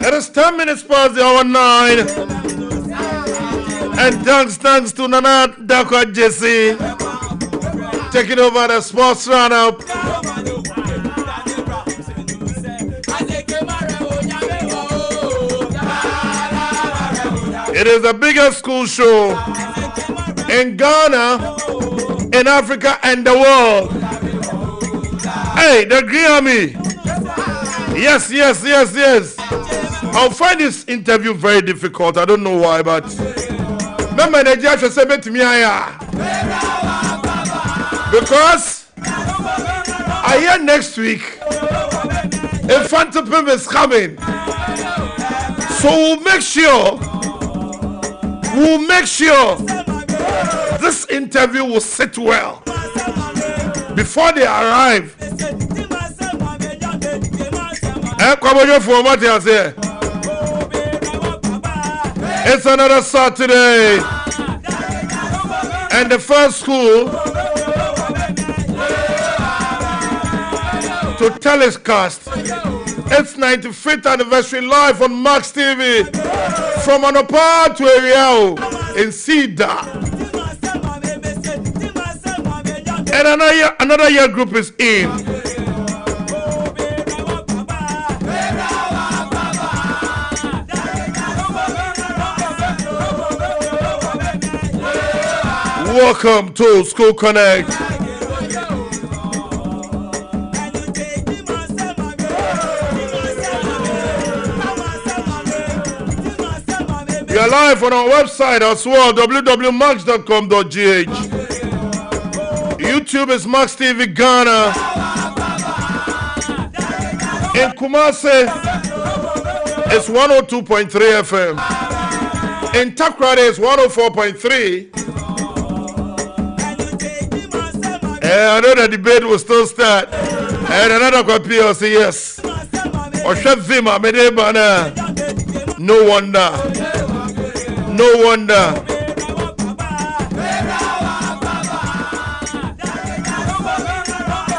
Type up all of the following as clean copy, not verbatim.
It is 10 minutes past the hour 9. And thanks to Nana Dakwa Jesse taking over the sports roundup. It is the biggest school show in Ghana, in Africa, and the world. Hey, the Grammy. Yes. I'll find this interview very difficult. I don't know why, but remember the judge said to me, because I hear next week a phantom is coming. So we'll make sure this interview will sit well before they arrive. It's another Saturday, and the first school to telecast its 95th anniversary live on Max TV from Anopa to Ariel in Cedar. And another year group is in. Welcome to School Connect. We are live on our website as well, www.max.com.gh. YouTube is Max TV Ghana. In Kumasi, it's 102.3 FM. In Takrade, it's 104.3. I know the debate will still start. And another copy will say yes. Or Shevima Medebana. No wonder.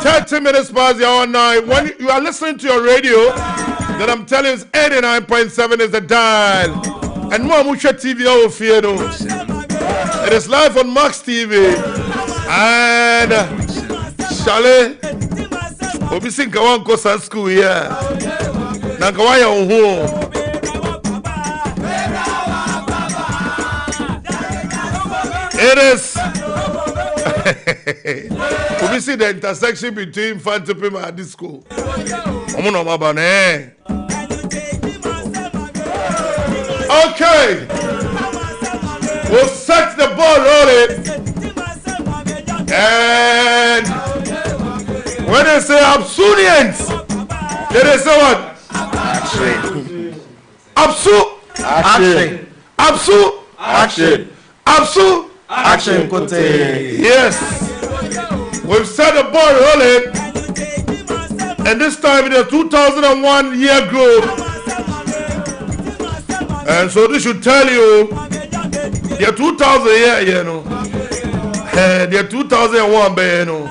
30 minutes past the hour 9. When you are listening to your radio, then I'm telling you it's 89.7 is the dial. And more Musha TV over here. It is live on Max TV. And Shale Obi think I want to go to school here. Nakawaya home. It is Obi see the intersection between Fantopim and this school. Okay. We'll set the ball rolling. And when they say Augustine'S, they say what? Action. Apsu. Action. Apsu. Action. Apsu. Action. Yes. We've set the ball rolling. And this time in the 2001 year group. And so this should tell you the 2000 year, you know. The 2001, you know.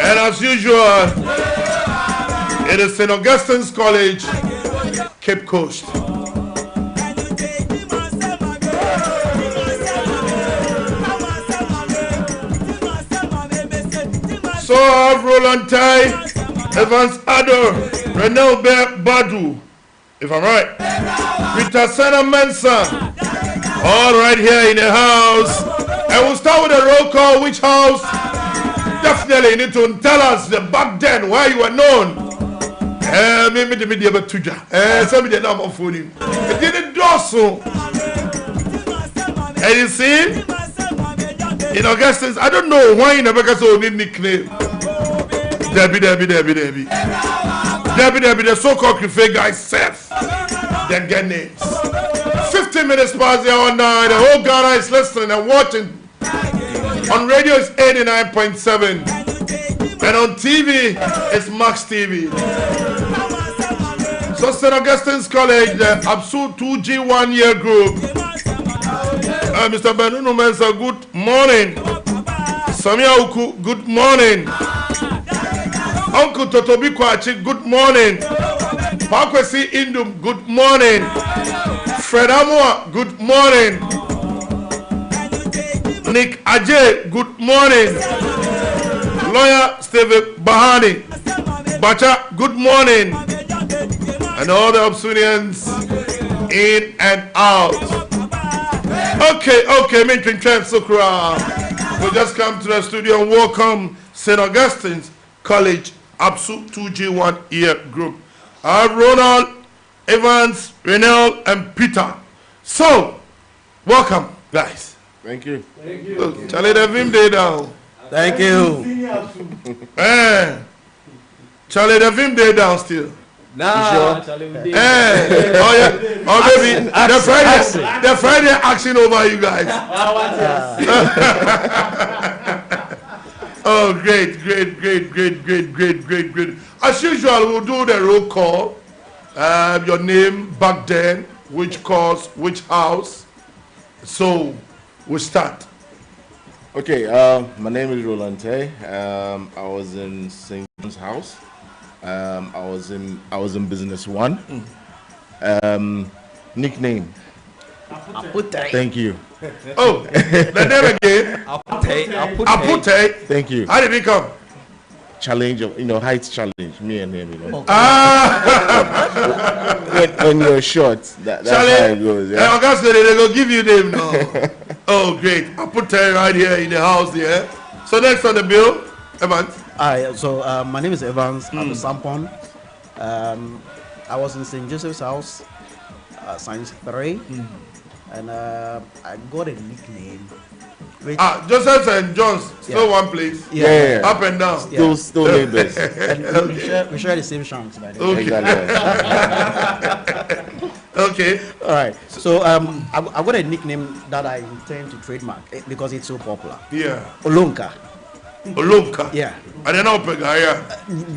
And as usual, it is St. Augustine's College, Cape Coast. So I have Roland Tai, Evans Ador, Renel Badu, if I'm right, Peter Senna Mensa, all right here in the house. And we'll start with a roll call. Which house? Definitely need to tell us the back then where you were known. Maybe the media but tuja. Some of the number of phone. It didn't do so. And you see, in Augustine's, I don't know why you never got so need nickname. Debbie, the so-called Crife guy Seth. Then get names. 15 minutes past the hour 9. The whole Ghana is listening and watching. On radio it's 89.7. And on TV it's Max TV. So St. Augustine's College, the Apsu 2G1 year group. Mr. Benuno Mensa, good morning. Samia Uku, good morning. Uncle Totobi Kwachi, good morning. Pakwesi Indum, good morning. Fred Amwa, good morning. Nick Ajay, good morning. Lawyer Steve Bahani, Bacha, good morning. And all the Augustine'S in and out. Okay, we'll just come to the studio and welcome St. Augustine's College Apsu 2G1 year group. I have Ronald, Evans, Renel, and Peter. So, welcome, guys. Thank you. Charlie, the Vim Day down. Thank you. Charlie, the Vim Day down still. Nah, Charlie, oh yeah. Oh baby, the Friday action over you guys. Oh, great. As usual, we'll do the roll call. Your name back then, which course, which house. So, we'll start. Okay, my name is Roland Tay. I was in St. John's house. I was in Business One. Nickname. Apute. Thank you. Oh, the name again. Apute. Thank you. How did it come? Challenge of height challenge. Me and him, Okay. when you're short, that's Charlie, how it goes. Yeah. Augustine, they go give you name now. Oh, great. Apute right here in the house here. So next on the bill, Evans. My name is Evans. I'm a Sampon. I was in St. Joseph's house, Science 3, and I got a nickname. Joseph and John's, still one place. Yeah. Up and down. Still neighbors. And we share the same shanks, by the way. Okay. Exactly. Okay. All right. So I got a nickname that I intend to trademark because it's so popular. Yeah. Olonka. Olonka. Yeah. I don't know, yeah.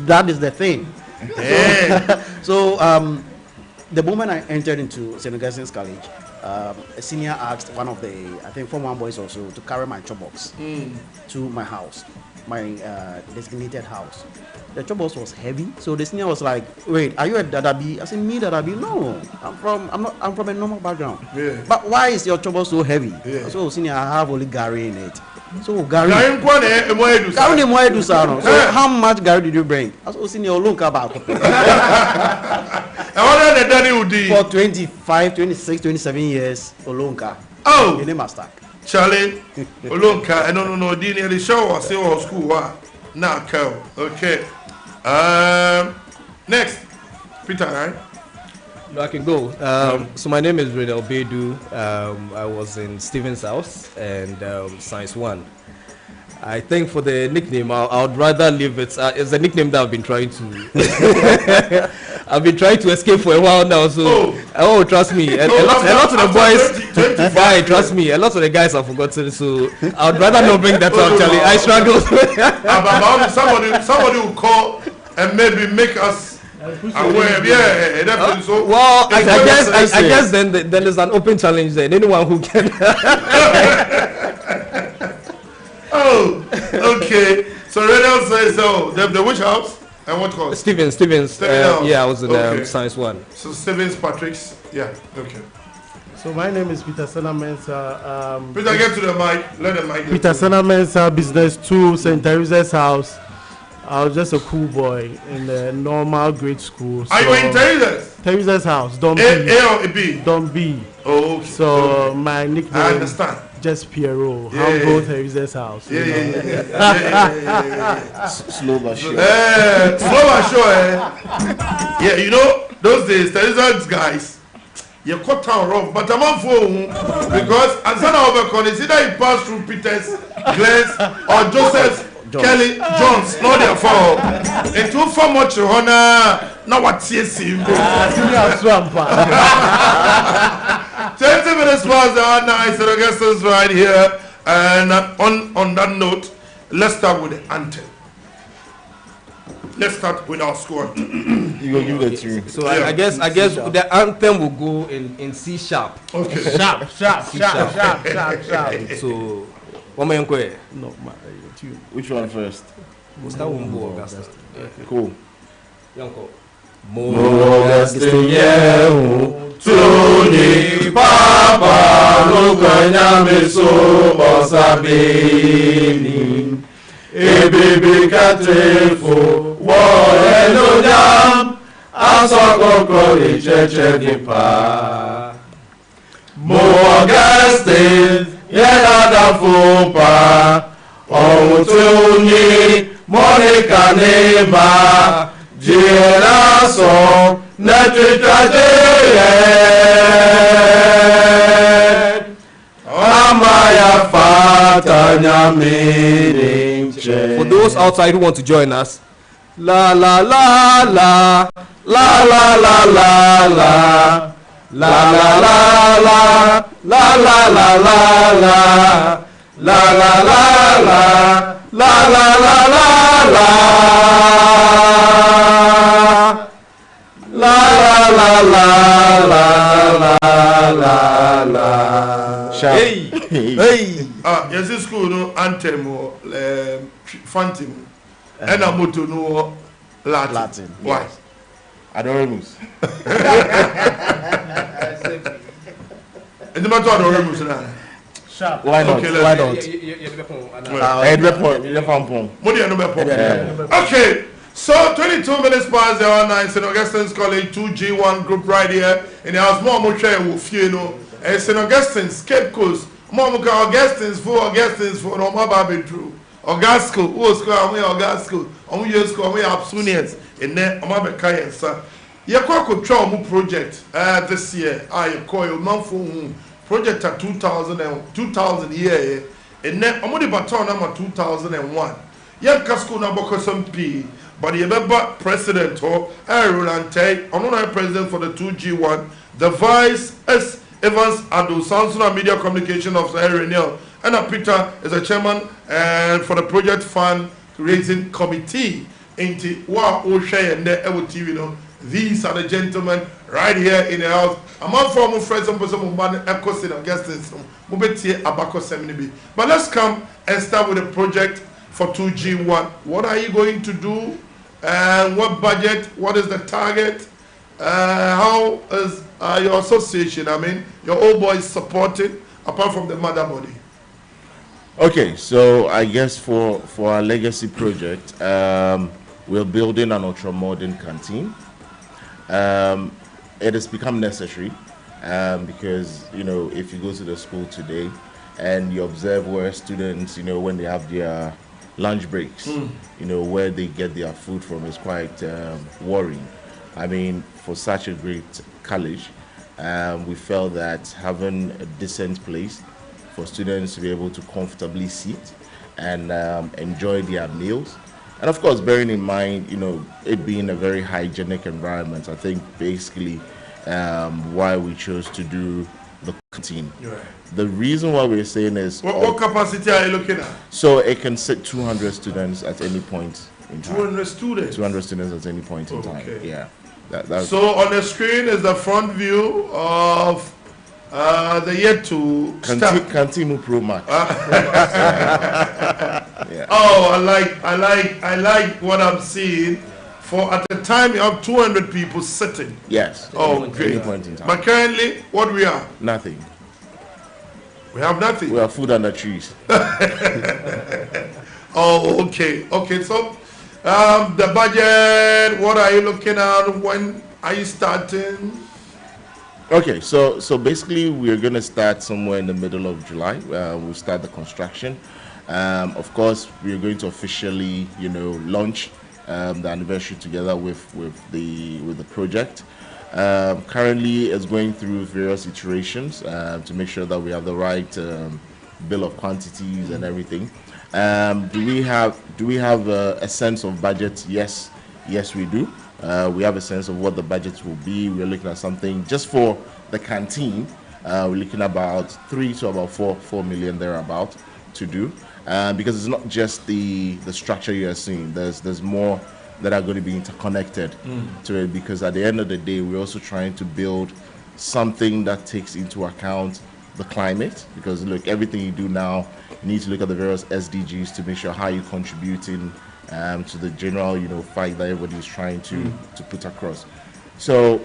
That is the thing. Yeah. So the moment I entered into St. Augustine's College, a senior asked one of the, I think, Form 1 boys also to carry my chop box to my house, my designated house. The chop box was heavy, so the senior was like, "Wait, are you a Dadabi?" I said, "Me Dadabi? No, I'm from a normal background. Yeah. But why is your chop box so heavy?" Yeah. So senior, I have only Gary in it. So Gary. So how much Gary did you bring? I said, senior, look about for 25, 26, 27 years, Olonka. Oh, the name must stack. Charlie, Olonka, I don't know, didn't the show or say school. Now, okay. Peter, right? No, I can go. So my name is Redel Bedu. I was in Stephen's house and Science 1. I think for the nickname, I would rather leave it. It's a nickname that I've been trying to. I've been trying to escape for a while now. So, trust me, a lot of the boys, guy, trust me, a lot of the guys have forgotten. So I would rather not bring that up, Charlie. I struggle. Somebody will call and maybe make us. Definitely. So well, I guess then there's an open challenge there. Anyone who can. Oh, okay. So Redel says so. The which house and what course? Stevens. Yeah, I was in Science 1. So Stevens, Patrick's. Yeah. Okay. So my name is Peter Senamensa. Peter, get to the mic. Let the mic. Peter Senamensa, Business 2, St. Teresa's house. I was just a cool boy in the normal grade school. So are you in Teresa's? Teresa's house, Don B. A or B? Don B. Oh, okay. So my nickname. I understand. Just Pierrot. Humble Teresa's house. Yeah. Slow but sure. Slow but sure. Yeah, you know those days Teresa's guys. You cut town rough, but I'm on phone because as an overcon, it's either you pass through Peter's, Glenn's, or Joseph's. Kelly Jones, not their fault. It too for much honor. Now what's yes, 20 minutes past the hour. Nice Augustines right here. And on that note, let's start with the anthem. Let's start with our score. You go give the tune. So yeah. I guess the anthem will go in C sharp. Okay. Sharp. So what am I? No, my tune. Which one first? We'll start with Augustine. Cool. Yanko. Augustine, Tony Papa, Lukanya Meso, Osabini, Ebibi Katefo, Wareno Jam, Asokoko, Cheche Nipa, Augustine, Yenada Fupa, Tony, Monica Nema, Giraso, Netritaje, Amaya Fatanya meaning. For those outside who want to join us, la la la la la la la la la. La la la la la la la la la la la la la la la la la la la la. Hey. Yes, this school no anthem or phantom. And a moto no Latin. Why? Adoremus. And the matter Adoremus now. Sharp. Why not? Okay, Why not? Okay, so 22 minutes past the hour 9, St. Augustine's College 2G1 group right here. And there was more share with you know. And St. Augustine's Cape Coast. More Augustine's for no more baby true. Augusco, who was called Augusco, on years called Apsune's. And then I'm sir. You could try a project this year. I call you non for project at 2000 year. And then I'm only baton number 2001. Young Casco number some P. But you remember President or Roland Tay, another president for the 2G1, the Vice S. Evans Ado, Samsung Media Communication of Renewal, and Peter is a chairman and for the project fund raising committee. Into what we share and there TV, know. These are the gentlemen right here in the house. I'm on former friends and person echo St. Augustine's Abako Seminibi. But let's come and start with the project for 2G1. What are you going to do? And what budget? What is the target? How is your association? I mean, your old boys supported apart from the mother body. Okay, so I guess for our legacy project, we're building an ultra-modern canteen. It has become necessary because, you know, if you go to the school today and you observe where students, you know, when they have their lunch breaks, you know, where they get their food from is quite worrying. I mean, for such a great college, we felt that having a decent place for students to be able to comfortably sit and enjoy their meals, and of course, bearing in mind, it being a very hygienic environment, I think basically why we chose to do the canteen. Right. The reason why we're saying is... What capacity are you looking at? So it can sit 200 students at any point in time. 200 students? 200 students at any point in time, yeah. That's so on the screen is the front view of the yet to start. Canteen Pro Max. Yeah. Oh, I like what I'm seeing. For at the time you have 200 people sitting. Yes. Oh, great. Any point in time. But currently, what we are? Nothing. We have nothing. We have food under trees. Oh, okay. Okay, so the budget, what are you looking at? When are you starting? Okay, so basically we're going to start somewhere in the middle of July. We'll start the construction. Of course, we're going to officially, launch the anniversary together with the project. Currently, it's going through various iterations to make sure that we have the right bill of quantities and everything. Do we have a sense of budget? Yes, we do. We have a sense of what the budget will be. We're looking at something just for the canteen. We're looking at about 3 to about 4 million thereabout to do. Because it's not just the structure you are seeing. There's more that are going to be interconnected to it, because at the end of the day, we're also trying to build something that takes into account the climate. Because look, everything you do now, you need to look at the various SDGs to make sure how you're contributing to the general, fight that everybody is trying to put across. So,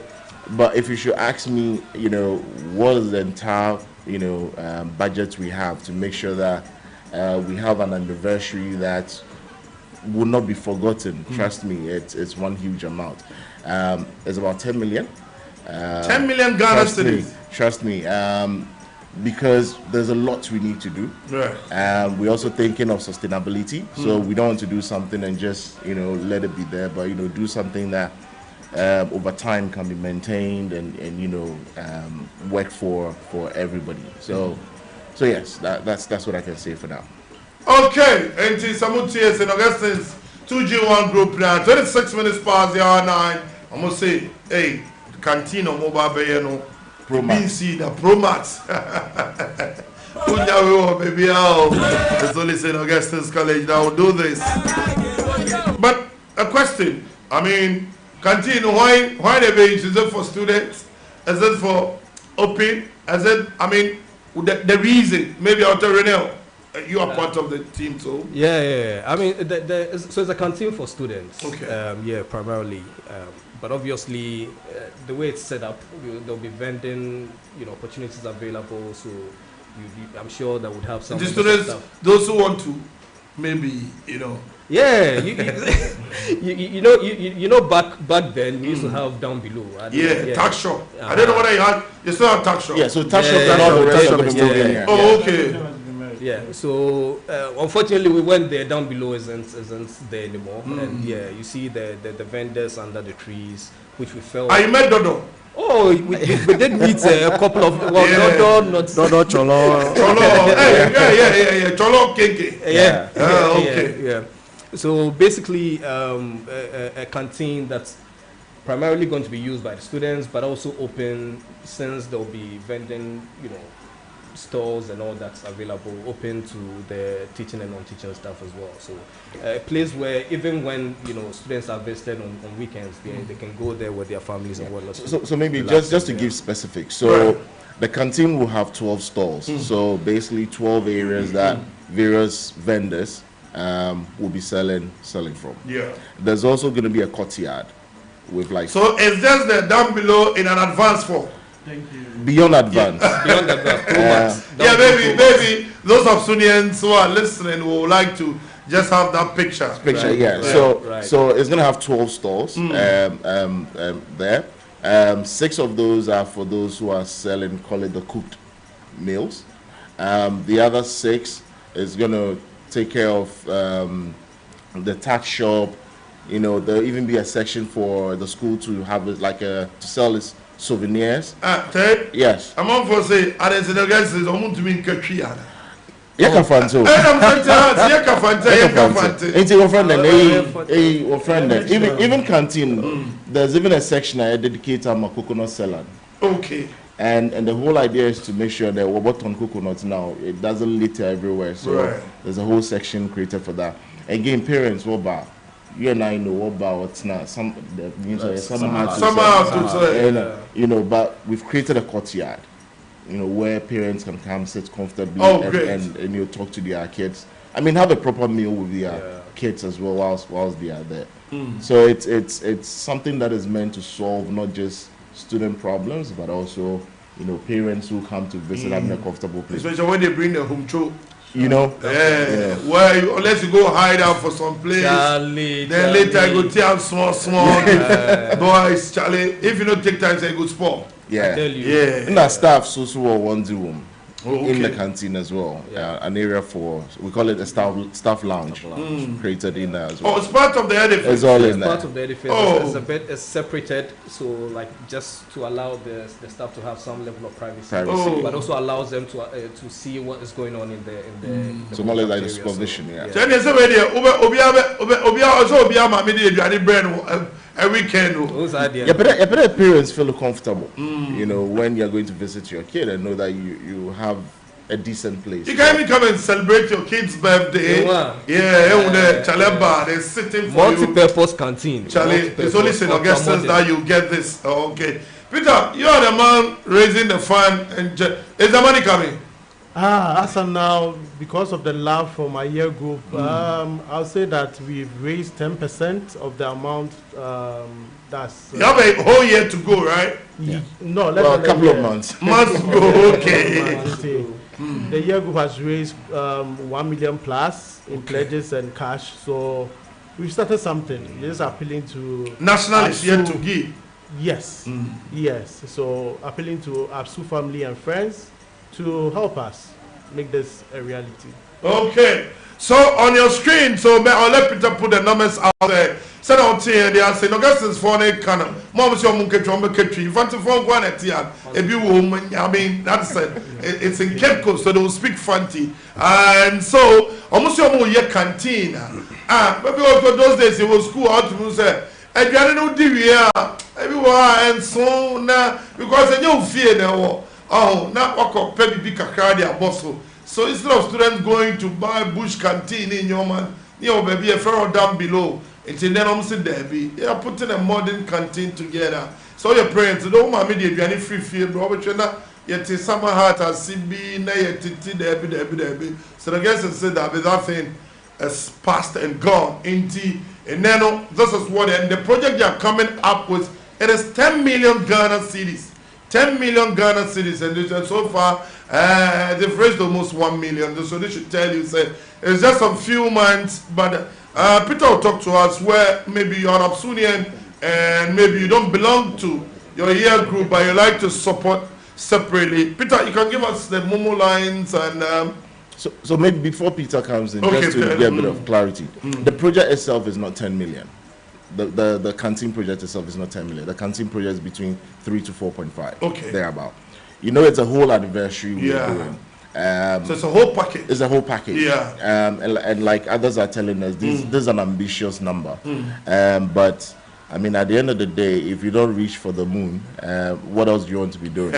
but if you should ask me, what is the entire, budget we have to make sure that we have an anniversary that will not be forgotten. Trust me, it's one huge amount. It's about 10 million. 10 million Ghana cedis. Trust me, because there's a lot we need to do. Right. We're also thinking of sustainability, so we don't want to do something and just let it be there, but do something that over time can be maintained and work for everybody. So yes, that's what I can say for now. Okay, and Samuti and Augustine's 2G1 group now. 26 minutes past the hour 9. I'm gonna say, hey, canteen or mobile bay, Pro Max. the Pro Max. Baby, it's only St. Augustine's College that will do this. But a question, I mean, canteen, why the bench? Is it for students? Is it for open? Is it, I mean, the reason, maybe I'll tell Renel, you are part of the team, so. Yeah. I mean, so it's a canteen for students. Okay. Primarily. But obviously, the way it's set up, there'll be vending, opportunities available. So I'm sure that would have some. The students, those who want to, maybe, Yeah, back then we used to have down below. Tax shop. I don't know whether you still have tax shop. Yeah, so tax shop and all the rest of the still in here. Oh, okay. Yeah, so unfortunately we went there. Down below isn't there anymore. And you see the vendors under the trees, which we felt. I met Dodo. Oh, we did meet a couple of Dodo Cholo. Yeah. Cholo Keke. Yeah. So basically, a canteen that's primarily going to be used by the students, but also open, since there will be vending, stores and all that's available, open to the teaching and non-teaching staff as well. So a place where even when students are visited on weekends, they can go there with their families and whatnot. So maybe just to give specifics. So the canteen will have 12 stalls. So basically 12 areas that various vendors will be selling from. Yeah. There's also going to be a courtyard with like. So it's just the down below in an advanced form. Thank you. Beyond advance. Beyond advance. Maybe those Augustine'S who are listening would like to just have that picture. Yeah. So it's gonna have 12 stalls there. 6 of those are for those who are selling, call it the cooked meals. The other 6 is gonna take care of the tax shop, You know, there'll even be a section for the school to have it like to sell its souvenirs. Ted? Yes. I'm on for say, I didn't say, guys, I'm going to be in Katriana. Yakafanto. Ain't your friend and friend even canteen. There's even a section I dedicate to my coconut salad. Okay. And the whole idea is to make sure that we're bought on coconuts now. It doesn't litter everywhere. So there's a whole section created for that. Again, parents, what about? You and I know what about what's not. You know, but we've created a courtyard. You know, where parents can come, sit comfortably, and you talk to their kids. I mean, have a proper meal with their kids as well whilst they are there. So it's something that is meant to solve not just student problems, but also, you know, parents who come to visit having a comfortable place. Especially when they bring the home children. You know, where unless you go hide out for some place, then later you go tell small boys, Charlie. If you don't take time, say good sport. Yeah, and our staff so one room in the canteen as well. An area for, we call it a staff lounge. Created in there as well. Oh, it's part of the edifice. It's all in there. Part of the edifice. It's a bit separated, so like just to allow the staff to have some level of privacy. But also allows them to see what is going on in the so more like the supervision. A weekend. But parents feel comfortable, you know, when you're going to visit your kid and know that you have a decent place. You can even come and celebrate your kid's birthday. They're sitting for you. Multi-purpose canteen. Charlie, it's only St. Augustine's that you get this. Okay. Peter, you are the man raising the fund. Is the money coming? As of now, because of the love for my year group, I'll say that we've raised 10% of the amount. That's you have a whole year to go, right? No, a couple of months. Months go, okay. The year group has raised 1 million plus in pledges and cash. So we've started something. This is appealing to national is yet to give. Yes, yes. So appealing to Apsu family and friends to help us make this a reality. Okay, so on your screen, so I'll let Peter put the numbers out there. Send out here, they are saying Augustine's phone cannon. Mom, your monkey, you want to phone one at the if you woman, I mean, that's it's in Cape Coast, so they will speak Fanti. And so, almost your more year canteen. Maybe also those days it was school out to say, and you don't do everywhere and so now because you fear now. Oh, now what could be Kakadi Bosso? So instead of students going to buy bush canteen in your man, you know, maybe a fellow down below, it's in then almost there. They are putting a modern canteen together. So your parents don't want me to any free field, Robert Chena, yet is summer heart as CB, Nay, so the guys said that that thing is past and gone. And then this is what and the project they are coming up with. It is 10 million Ghana cedis. 10 million Ghana cedis, and so far they've raised almost 1 million. So they should tell you, say it's just a few months. But Peter will talk to us where maybe you're an Apsunian and maybe you don't belong to your year group, but you like to support separately. Peter, you can give us the Momo lines and. So maybe before Peter comes in, just to get a bit of clarity, the project itself is not 10 million. The canteen project itself is not 10 million. The canteen project is between 3 to 4.5. Okay. Thereabout. You know, it's a whole anniversary we're doing. So it's a whole package. It's a whole package. Yeah. And like others are telling us, this is an ambitious number. But I mean, at the end of the day, if you don't reach for the moon, what else do you want to be doing?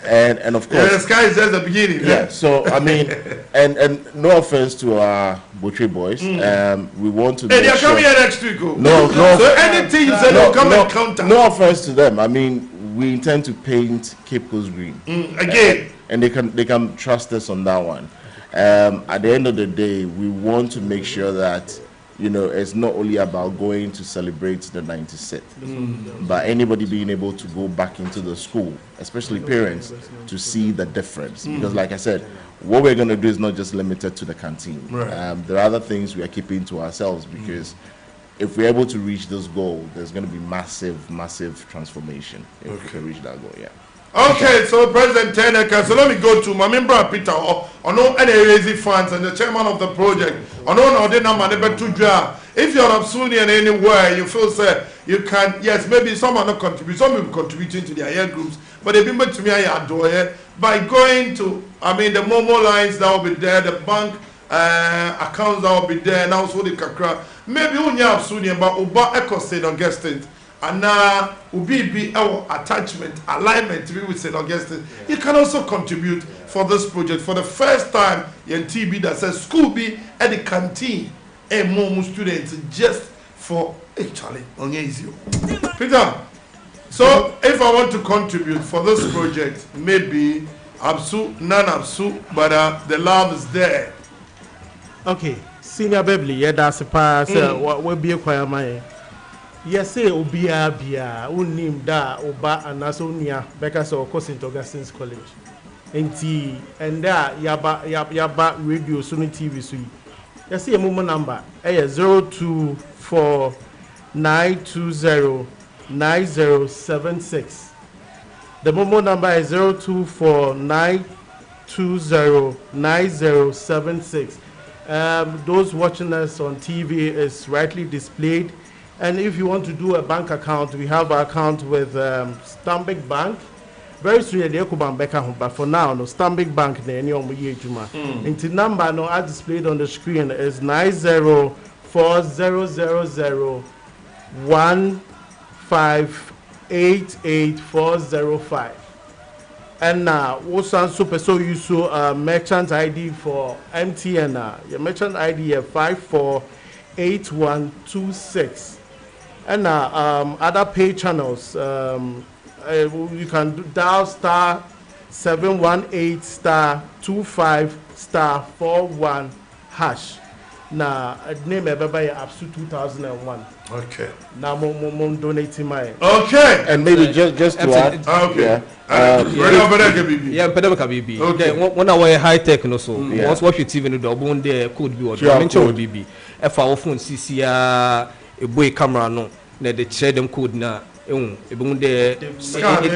And of course, the sky is just the beginning. Yeah. So I mean, and no offense to our Butchery boys, we want to. Hey, they are coming here next week. No. So anything you say, they'll come and counter. No offense to them. I mean, we intend to paint Cape Coast green again, and they can trust us on that one. At the end of the day, we want to make sure that, you know, it's not only about going to celebrate the 96th, but anybody being able to go back into the school, especially parents, to see the difference. Because like I said, what we're going to do is not just limited to the canteen. There are other things we are keeping to ourselves, because if we're able to reach this goal, there's going to be massive transformation if we can reach that goal. Okay, so President Teneka, so let me go to my member Peter or no any raising funds and the chairman of the project. Or no, they not manage to draw. If you're Absunian anywhere, you feel say you can, yes, maybe some are not contribute, some will be contributing to their air groups, but they've been to me I adore it by going to, I mean, the Momo lines that will be there, the bank accounts that will be there, and also the Kakra. Maybe only Absunian, but Uba Echo St. Augustine. And now, be our attachment, alignment to be with St. Augustine. You can also contribute for this project. For the first time, in TB that says school be at the canteen, and more students just for actually on easy. Peter, so if I want to contribute for this project, maybe Apsu, non-Apsu, but the love is there. Okay, senior Beverly, yeah, that's a pass. What will be a choir my. Yes, say Obia Bia, unim da, Oba, and Nasonia, because of course in Augustine's College. And there, Yaba radio, Sony TV Sui. Yes, see a moment number, 024-920-9076. The Momo number is 024-920-9076. Those watching us on TV is rightly displayed. And if you want to do a bank account, we have an account with Stanbic Bank. Very soon, but for now, no Stanbic Bank. And the number no as displayed on the screen is 904001588405. And now, what's super so you saw merchant ID for MTN? Your merchant ID is 548126. And other pay channels, you can dial star 718 star 25 star 41 hash. Now, name everybody Apsu 2001. Okay. Now, mom donating my. Okay. And maybe just to add. Okay. Yeah, Pedamaka BB. Okay. One hour high tech no so. Once watch your TV no double one there could be what mention will be. If our phone CCR a boy camera no. Na the share them code na e be there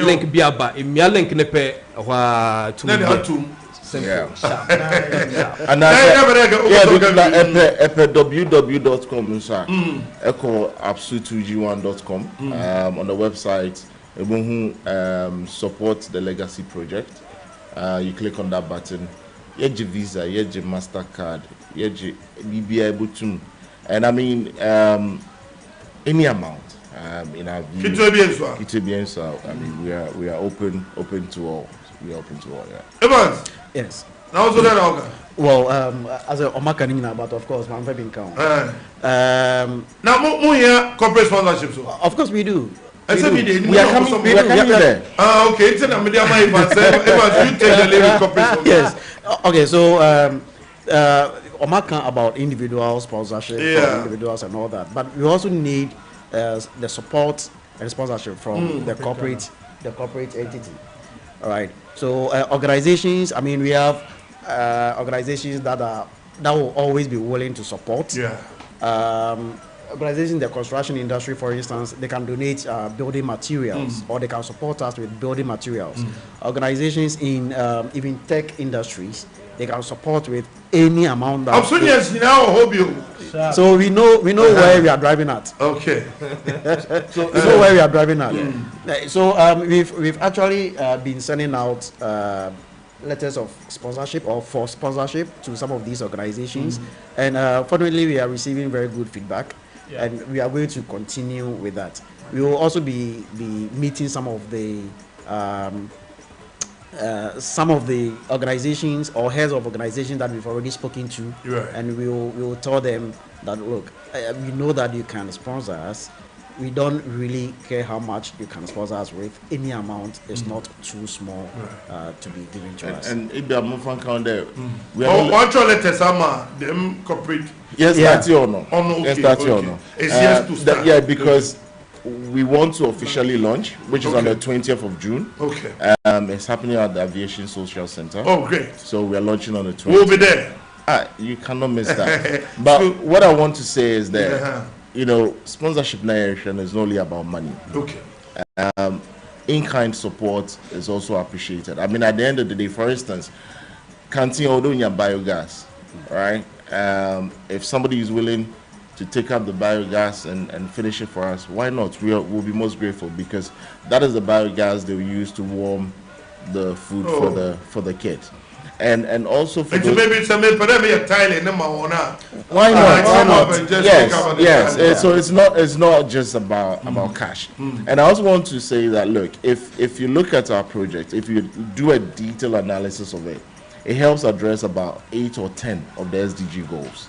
link biaba e me link ne pe wa to yeah. And www.com echo Apsu 2G1.com on the website support the legacy project. You click on that button, yeje visa, yeje MasterCard, yeje BBI butum, and I mean any amount in our view. I mean, we are open to all. We are open to all. Yeah. Evans. Yes. Now so that well, as a Omakanina, but of course, man, very count. Now, more here corporate sponsorship. So. Of course, we do. We are coming there. Okay. It's in the media. Evans, you take the lead corporate. Yes. Okay. So, Omaka about individual sponsorship for individuals and all that, but we also need the support and sponsorship from the corporate entity. All right. So organizations, I mean, we have organizations that will always be willing to support. Yeah. Organizations in the construction industry, for instance, they can donate building materials or they can support us with building materials. Organizations in even tech industries, they can support with any amount. So we know where we are driving at. Okay. So we know where we are driving at. So we've actually been sending out letters of sponsorship or for sponsorship to some of these organizations, and fortunately we are receiving very good feedback, and we are going to continue with that. We will also be meeting some of the organizations or heads of organizations that we've already spoken to, and we will tell them that, look, we know that you can sponsor us. We don't really care how much you can sponsor us with. Any amount is not too small to be given to us. And if they are moving on there, we are what letters are them corporate? Yes, that's your no. Yes, that's your no. It's yes to start. Yeah, because we want to officially launch, which is on the 20th of June. Okay. It's happening at the Aviation Social Center. Oh, great. So we are launching on the 20th. We'll be there. You cannot miss that. But what I want to say is that, you know, sponsorship narration is not only about money. Okay. in-kind support is also appreciated. I mean, at the end of the day, for instance, canteen odonya biogas, right? If somebody is willing to take up the biogas and finish it for us, why not? We'll be most grateful, because that is the biogas they will use to warm the food for the kids. And also for those, maybe it's a why not? Why not? Yes. So it's not just about cash. And I also want to say that, look, if you look at our project, if you do a detailed analysis of it, it helps address about 8 or 10 of the SDG goals,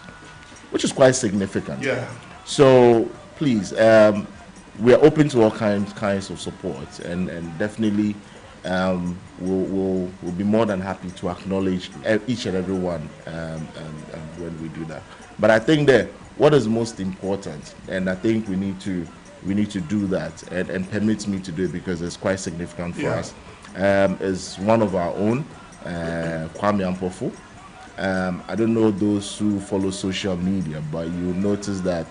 which is quite significant. Yeah. So please, we are open to all kinds of support, and definitely we'll be more than happy to acknowledge each and every one when we do that. But I think that what is most important, and I think we need to do that, and permit me to do it because it's quite significant for us, is one of our own, Kwame Ampofu. I don't know those who follow social media, but you'll notice that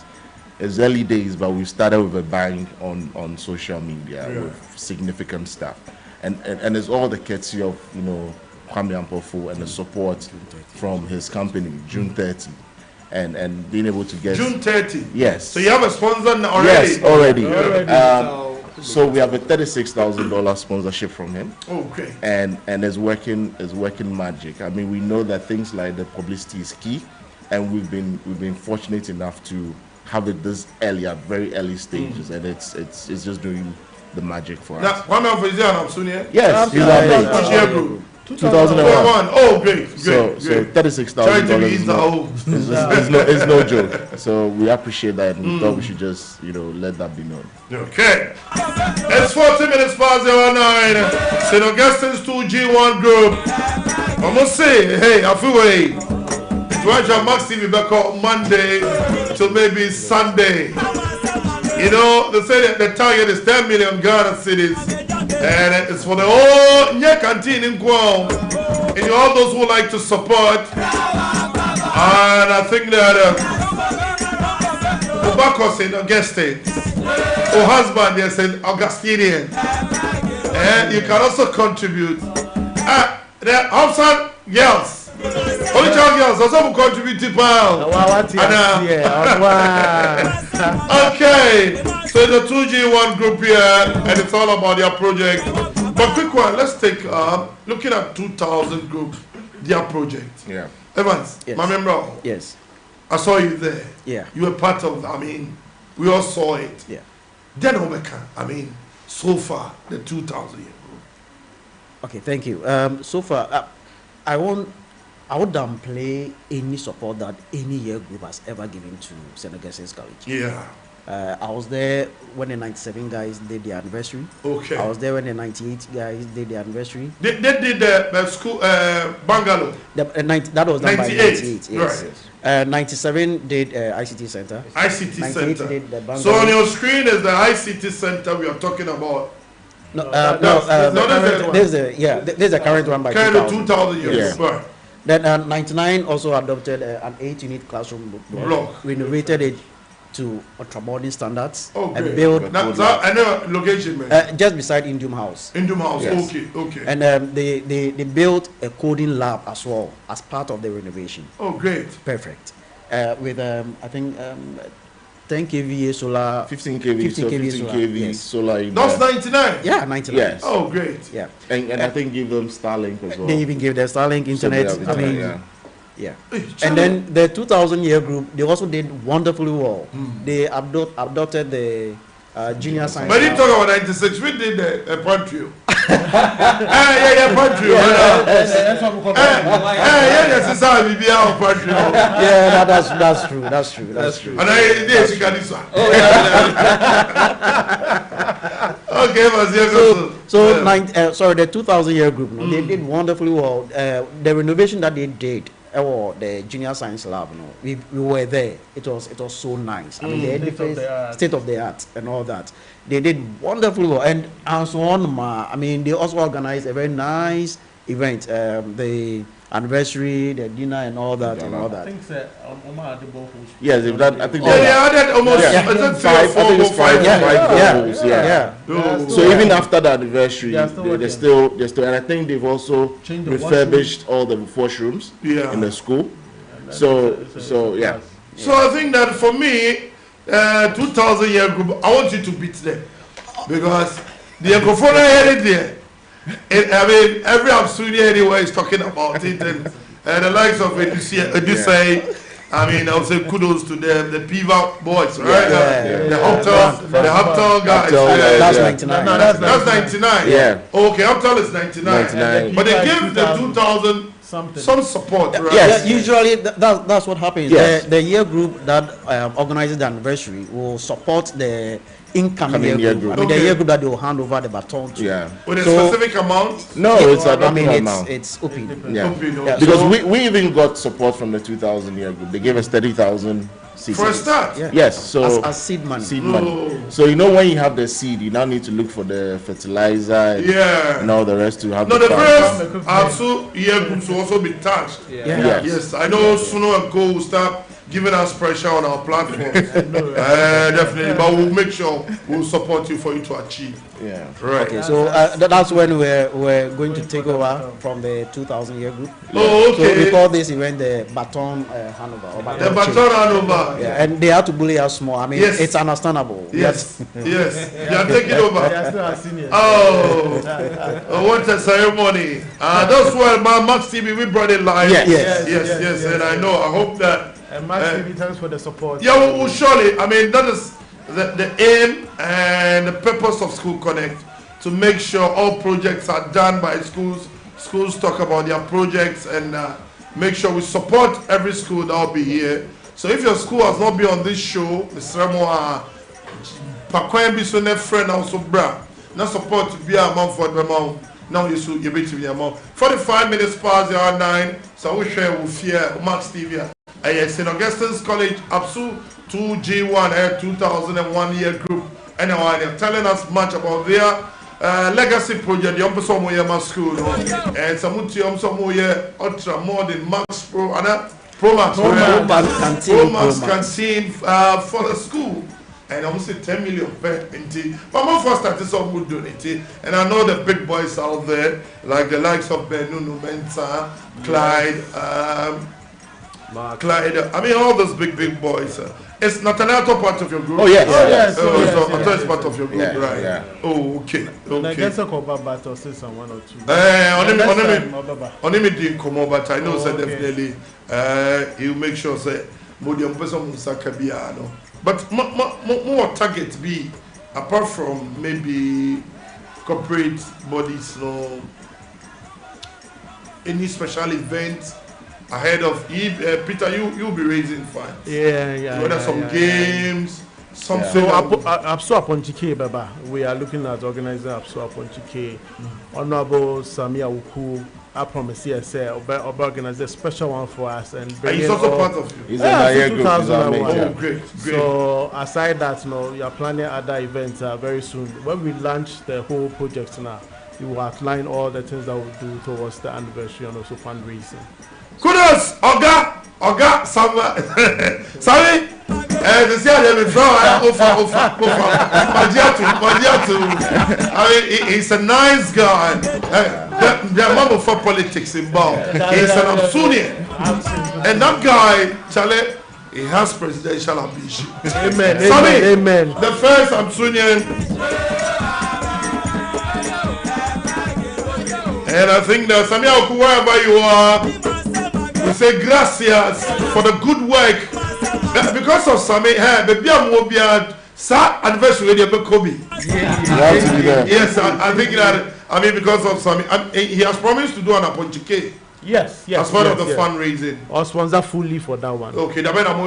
it's early days, but we started with a bang on social media with significant stuff. And it's all the courtesy of, Kwame Ampofu and the support from his company, June 30. And being able to get... June 30? Yes. So you have a sponsor already? Yes, already. So we have a $36,000 sponsorship from him. Okay. And it's working magic. I mean, we know that things like the publicity is key, and we've been fortunate enough to have it this early, at very early stages, and it's just doing the magic for us. Now, one of is on Apsu? Yes, he's our big. Which year group? 2001. Oh, great. So $36,000 is no joke. So we appreciate that, and we thought we should just let that be known. Okay. It's 40 minutes past 09. St. Augustine's 2G1 group. I must say, hey, I feel way. To watch our Max TV back on Monday till maybe Sunday. They say that the target is 10 million Ghana cities. And it's for the whole canteen in Guam. And all those who like to support. And I think that Obako in Auguste, her husband is an Augustinian. And you can also contribute. The outside girls. Only child girls also contribute to pound. Okay, so the 2G1 group here, and it's all about their project. But quick one, let's take looking at 2000 group, their project. Yeah. Evans, Yes. my member. Yes. I saw you there. Yeah. You were part of. We all saw it. Yeah. Then so far the 2000 year group. Okay, thank you. So far, I would downplay any support that any year group has ever given to St. Augustine's College. Yeah. I was there when the 97 guys did their anniversary. Okay. I was there when the 98 guys did their anniversary. They did the school bungalow. That was done by 98. Yes. Right. 97 did ICT Center. ICT 98 Center. did the bungalow. So on your screen is the ICT Center we are talking about. There's a current one by Kind of 2000. 2000 years. Yes. Right. Then 99 also adopted an 8-unit classroom block, renovated it to ultra-modern standards, Oh, and great. built I know location, man. just beside Indium House. Indium House. Yes. Okay. And they built a coding lab as well as part of the renovation. Oh, great. Perfect. With I think 10 kVA solar, 15 kV, 15 kV solar, yes. solar. in That's there. 99. Yeah, 99. Yes. Oh, great. Yeah. And I think give them Starlink as well. They even gave their Starlink internet. So they have I mean, internet, yeah. Hey, And then the 2000 year group, they also did wonderfully well. They adopted the junior science. But you lab. talk about 96. We did the pantry. Pantry. Yeah, that's true. That's true. And I did this one. Okay, the 2000 year group, they did wonderfully well. The renovation that they did, or the junior science lab, we were there. It was so nice. I mean, the edifice, state of the art and all that. They did wonderfully well. And so on, I mean, they also organized a very nice event. I anniversary, the dinner, and all that, and all I that. think so. Yes, they've done. I think Yeah, they added almost Yeah. I think Five, I think it's five, Yeah. five Yeah. goals, yeah. Oh. So even after the anniversary, They are still they're working. still, and I think they've also Changed the refurbished all the washrooms Yeah. in the school. So yeah. So I think that for me, 2000 year group, I want you to beat them because the Ecophona had it there. I mean, every Apsu anywhere is talking about it, and the likes of Odyssey. I mean, I would say kudos to them, the Piva boys, right? The Uptown guys. That's 99. That's 99. Yeah. Okay, Uptown is 99. 99. But they give the 2000 some support, right? Yes. Yeah, usually that's what happens. Yes. The year group that organizes the anniversary will support the incoming year group. I mean, the Okay. year group that they will hand over the baton to. Yeah. With a So- specific amount. No, it's a I mean, amount. it's open. Yeah. Open, Yeah. Because So- we even got support from the 2000 year group. They gave us 30,000 seeds. For a start. Yeah. Yes, so As seed money. seed money. So you know when you have the seed, you now need to look for the fertilizer and, Yeah. and all the rest to have No, the farm. first Apsu year groups will also be touched. Yeah. Yes, I know Suno and Co will start giving us pressure on our platform. Definitely, but we'll make sure we'll support you for you to achieve. Yeah. Right. Okay, so that's when we're going to take over from the 2000 year group. Oh, So we okay. call this event the baton handover. Or The baton change. baton handover. Yeah, and they have to bully us small. I mean, Yes. it's understandable. Yes, yes. You are taking over. They are still our seniors. Oh, what a ceremony. That's why my Max TV, we brought it live. Yes. Yes. And I know, I hope that. And Max TV, thanks for the support. Yeah, we'll surely. I mean, that is the aim and the purpose of School Connect, to make sure all projects are done by schools. Schools talk about their projects and make sure we support every school that will be here. So if your school has not been on this show, Mr. Moa, Pakwan Bisone friend also bra. Now support to be a month for the month. Now you should give it to me a month. 45 minutes past the hour 9. So we share with fear Max TV. St. Augustine's College, Apsu 2G1, 2001 year group. And they're telling us much about their legacy project. The Umpesomo Yama School, and some year ultra more than Max Pro and Pro Max Canteen for the school. And I almost say 10 million per inti. But my first started some good donating. And I know the big boys out there, like the likes of Benunu Mensa, Clyde, Clyde, I mean all those big boys. It's Nathaniel part of your group. Oh yes. yes. So yes, I thought it's part of your group, Yeah, right? yeah. Oh, okay. I guess I call battle say some one or two. On him didn't come over, but I know so okay. definitely he'll make sure say Modium person Musakabiano. But more target be apart from maybe corporate bodies, no any special event ahead of Peter, you'll be raising funds. Yeah. Whether some games, something. So Apsu Aponchike Baba, we are looking at organizing Apsu Aponchike. Honorable Samia Uku, I promise you, say, organize a special one for us and bring He's in also all- part of you. He's in my year group. He's our 2001. Oh, mate. great. So aside that, you are planning other events very soon. When we launch the whole project now, we will outline all the things that we'll do towards the anniversary and also fundraising. Kudos, Oga, Sama, sorry. The see how they from Ofa. Majiatu. I mean, he's a nice guy. Their mama for politics involved. He's an Apsunian, and that guy, Charlie, he has presidential ambition. Amen. Sorry, Amen. the first Apsunian, and I think that Samia, wherever you are. We say gracias for the good work. Because of Sammy, baby, I'm going to be at anniversary of Kobe. You have to be there. Yes, I think that. I mean, because of Sammy, he has promised to do an Aponchike Yes. as part of the fundraising. I'll sponsor fully for that one. Okay, that mean I'm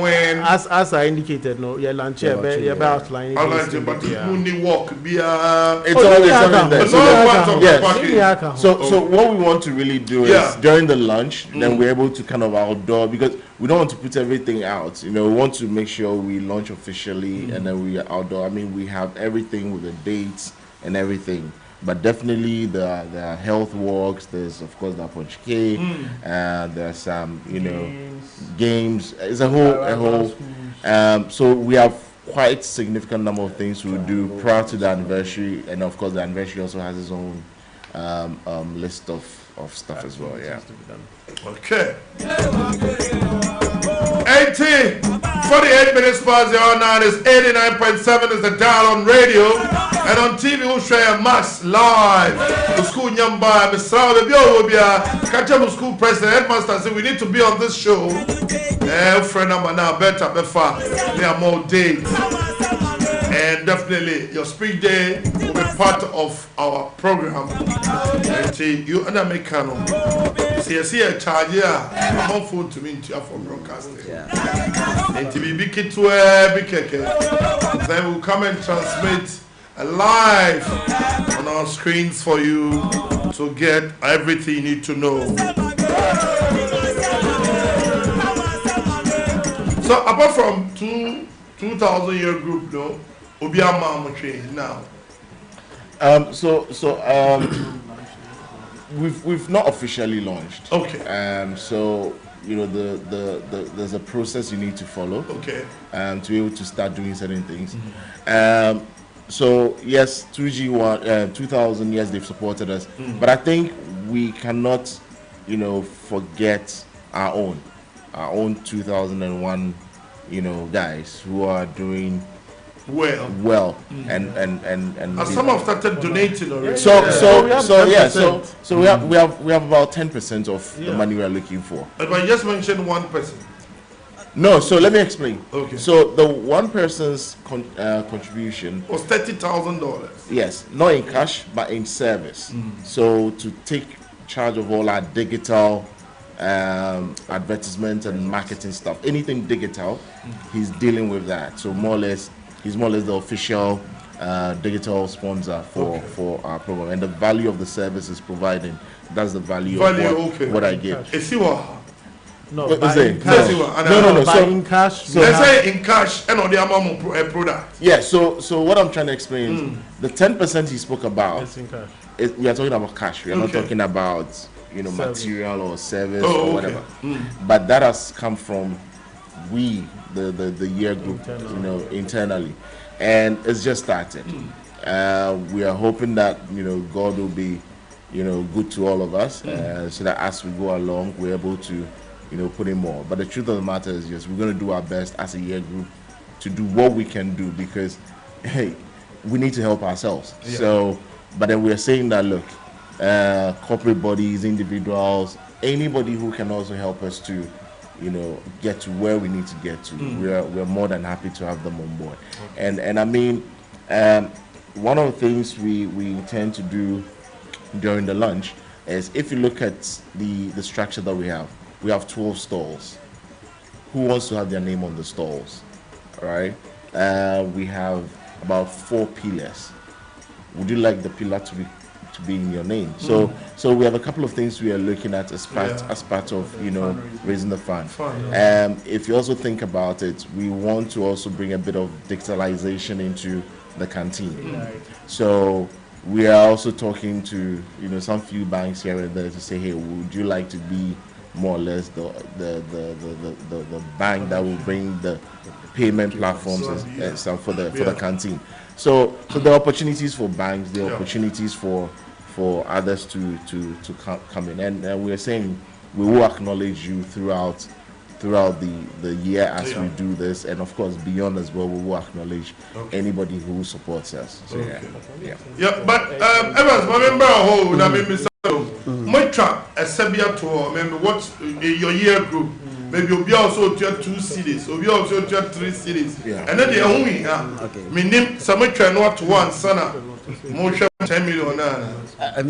when As I indicated, launch outline. but only work be It's always something there. it's all part of the package. Yeah. So what we want to really do is Yeah. during the lunch, then we're able to kind of outdoor, because we don't want to put everything out. We want to make sure we launch officially and then we are outdoor. I mean, we have everything with the dates and everything. but definitely there are health walks. There's of course the Punch K, there's some games. It's a whole. So we have quite significant number of things we do prior to the anniversary, and of course the anniversary also has its own list of stuff as well. Yeah. Okay. 48 minutes past the hour now. Is 89.7 is the dial on radio, and on TV we'll share Max live. The school nyamba, Mr. Baby will be a catch-up school president, headmaster said we need to be on this show. Friend number now, better, we are more days. And definitely your speech day will be part of our program. You and Americano. See a charge here. I'm on phone to me for broadcasting. And to be big to a big then we'll come and transmit live on our screens for you to get everything you need to know. So apart from 2,000-year group, no, Obiama train now. We've not officially launched. Okay. So there's a process you need to follow. Okay. To be able to start doing certain things. So yes, 2G1, 2000 years they've supported us, but I think we cannot, forget our own 2001, guys who are doing well, and some have started donating already. So we have about 10% of the money we are looking for. But I just mentioned one person. No, so let me explain. Okay. So the one person's contribution was $30,000. Yes, not in cash, but in service. So to take charge of all our digital advertisement and marketing stuff, anything digital, he's dealing with that. So he's more or less the official digital sponsor for our program, and the value of the service is providing. That's the value of what I give. No, in cash. No. So in cash. So they say in cash and on the amount of product. Yeah. So what I'm trying to explain is the 10% he spoke about. It's in cash. We are talking about cash. We are not talking about material or service or whatever. But that has come from the year group, internally, and it's just started. We are hoping that God will be good to all of us, so that as we go along we're able to put in more. But the truth of the matter is, yes, we're going to do our best as a year group to do what we can do, because hey, we need to help ourselves. So but then we're saying that, look, corporate bodies, individuals, anybody who can also help us to get to where we need to get to, we're more than happy to have them on board. And I mean, one of the things we intend to do during the lunch is, if you look at the structure that we have 12 stalls. Who wants to have their name on the stalls? All right. We have about 4 pillars. Would you like the pillar to be in your name? So we have a couple of things we are looking at as part of raising the fund. If you also think about it, we want to also bring a bit of digitalization into the canteen. So we are also talking to some few banks here and there to say, hey, would you like to be more or less the bank that will bring the payment platforms and stuff for the canteen. So there are opportunities for banks, there are opportunities for others to come in, and we are saying we will acknowledge you throughout the year as we do this, and of course beyond as well, we will acknowledge anybody who supports us. So but Evans, my member hold, I mean, Mr. My trap, a Sabia tour, maybe what your year group, maybe you'll be also to 2 cities, or be also to 3 cities, and then the only, meaning some not one son, motion 10 million.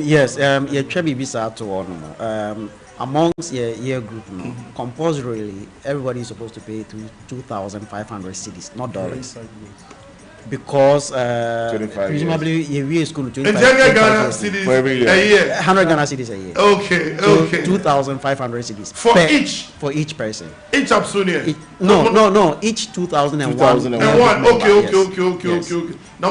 Yes, Chebi Bisa to one. Amongst your year group, compulsorily, everybody is supposed to pay 2,500 cedis, not dollars. Because presumably your is going to 25 Ghana cedis a year. 100 Ghana cedis a year. Okay. 2,500 cedis for each person. Each Apsu No. Each 2001. Okay. Now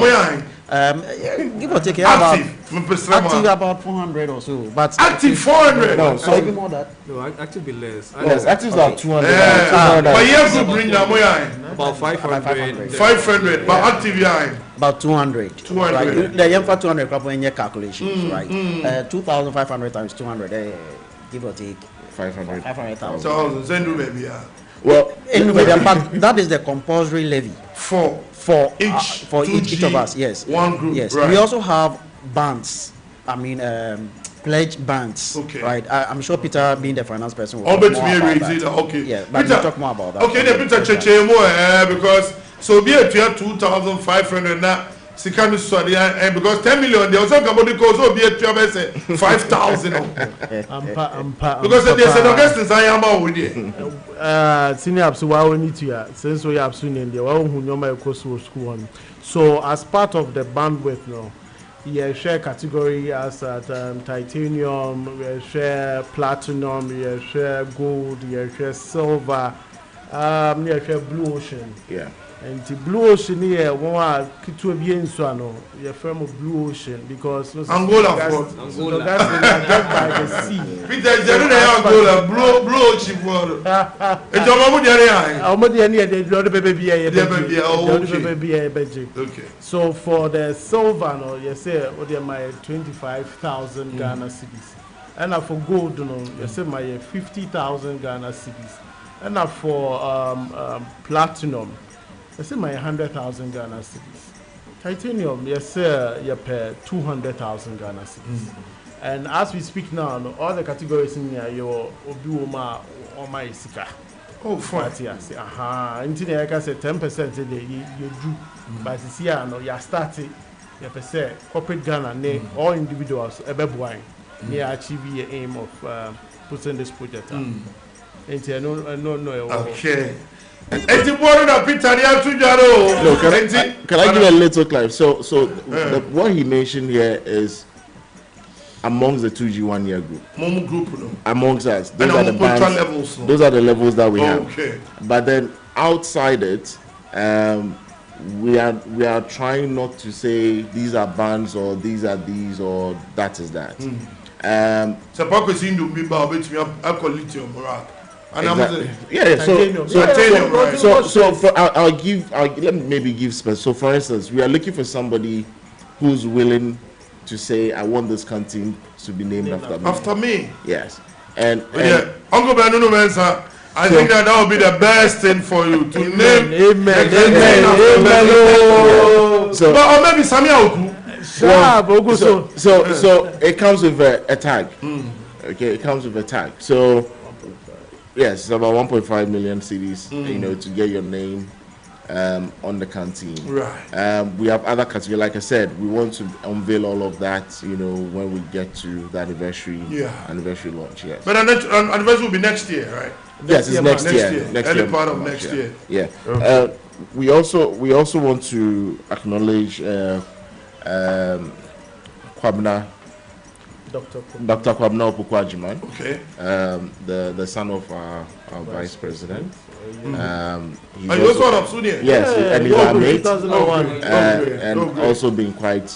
Give or take active about 400 or so. But active 400. No, so even more that. No, active be less. Yes, actives are 200. But yes, you bring them About 500. 500, but active yeah. About 200. 200. Right? The young for 200 couple in your calculations, right? 2,500 times 200, give or take 500,000. So send you maybe yeah. Well, anyway, but that is the compulsory levy for each of us. Yes, one group. Yes, right. we also have bands. I mean, pledge bands. Okay. Right. I'm sure Peter, being the finance person, will I'll talk bet more me about raise it. that. Okay. Yeah, but we'll talk more about that. Okay, then Peter Chechemo because so be a 2,500 now. Sikami sorry, and because 10 million, they also come on the course, so be a 5,000. Because there's an Augustine's I am out with you. Senior Apsu, why we need to since we have soon in the one who know my course school one. So as part of the bandwidth now, you share category as titanium, you share platinum, you share gold, you share silver, you share blue ocean. yeah. And the blue ocean here, one to be in Swano, you're from blue ocean because Angola, Angola, just by the sea. Peter, Angola, blue ocean water. It's okay. So for the silver, no, you say, my 25,000 Ghana cedis. And for gold, no, you say my 50,000 Ghana cedis. And for platinum, I say my 100,000 Ghana cedis. Titanium, yes sir, you pay 200,000 Ghana cedis. And as we speak now, all the categories in here, you Obioma or my Sika. Oh, fine. Yes, until I can say 10% today, you do. But this year, no, you started, you say corporate Ghana, all individuals, a baby wine, they achieve the aim of putting this project up. No. Okay. No, can I give a little clip? So what he mentioned here is amongst the 2G1 year group. Amongst us. Those are the bands, levels. Those are the levels that we have. Okay. But then outside it, we are trying not to say these are bands or these are these or that is that. Exactly. Yeah. I'll let me maybe give space. So for instance, we are looking for somebody who's willing to say, I want this canteen to be named after me. After me? Yes. And Uncle Benuno Mensa, I think that would be the best thing for you to name. Amen. So, or maybe Samia. So it comes with a tag. Okay, it comes with a tag. So yes, it's about 1.5 million CDs, to get your name on the canteen. Right. We have other categories. Like I said, we want to unveil all of that, when we get to the anniversary launch. Yes. But anniversary will be next year, right? Yes, it's next year. Early part of next year. Yeah. Okay. We also want to acknowledge Kwabna. Dr. Kwabna Opukwajiman, okay. The son of our vice president. He's also one of Sunia. Yes, and he's our mate. And okay. Also being quite,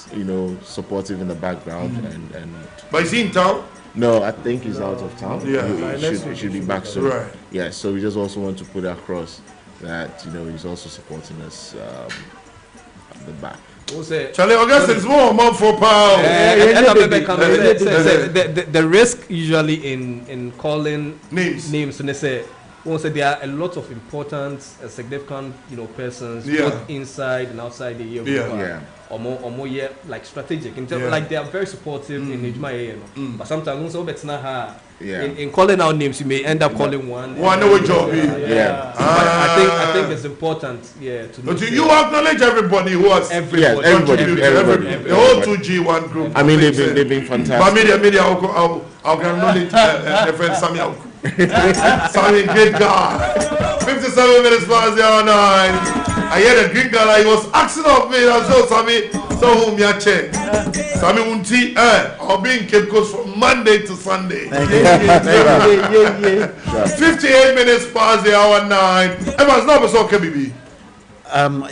supportive in the background. And But is he in town? No, I think he's out of town. Yeah, he should be back soon. Right. Yeah, so we just also want to put across that he's also supporting us at the back. Charlie Augustine's more for power. The risk usually in calling names, and they say, there are a lot of important, significant, persons both inside and outside the year. Or more like strategic. Like they are very supportive in Ijma. But sometimes also it's not hard. In calling out names, you may end up calling one. Job. I think it's important. But you acknowledge everybody who has everybody. The whole 2G1 group. I mean, they've been fantastic. But media, I'll acknowledge the friend Sammy. Sammy, great guy. 57 minutes past the hour 9. I hear the green guy. He was asking of me. I said, Sammy, so whom you check? Sammy Unti, I'll be in Cape Coast from Monday to Sunday. 58 minutes past the hour 9. Everyone's not so KBB. And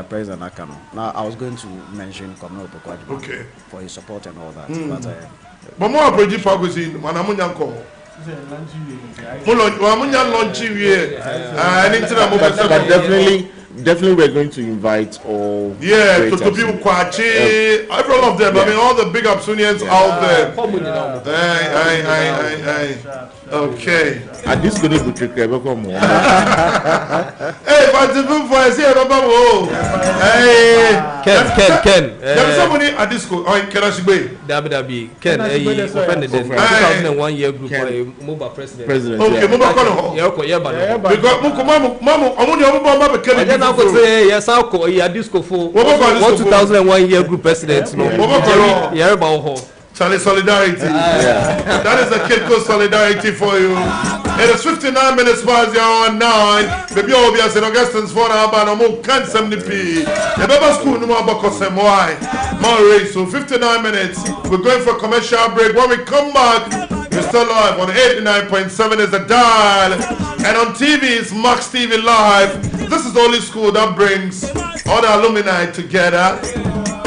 President Akano. Now, I was going to mention Komno Pokwaji for his support and all that. But more Abuji Fagusi, Manamunyanko. But definitely we're going to invite all. Yeah, to people Kwachi, every one of them. I mean, all the big Apsunians out there. Okay. And this going to be tricky. Hey, but the people for I say, hey, Ken. There's somebody at this school. Oh, Ken Ashigbe. Dabi. Ken, he offended the 2001 year group mobile president. Okay, mobile Kono. Yeah, but because Mamu, I want you to be Ken. Then I could say yes, I'll call you at disco for 2001 year group president. No, yeah, about Charlie Solidarity. That is a Kitco Solidarity for you. It is 59 minutes past the hour 9. Maybe I'll be at St. Augustine's for an hour and more can 70p. The Baba School no more about why. More race. So 59 minutes. We're going for a commercial break. When we come back, we're still live on 89.7 is the dial. And on TV it's Max TV Live. This is the only school that brings all the alumni together.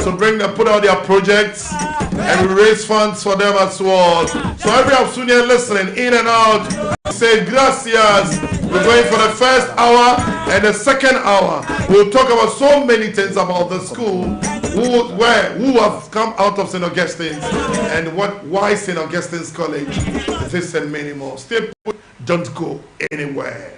So put out their projects and we raise funds for them as well. So every Apsunian listening in and out, say gracias. We're going for the first hour and the second hour. We'll talk about so many things about the school, who have come out of St. Augustine's and why St. Augustine's College, this and many more. Stay put, don't go anywhere.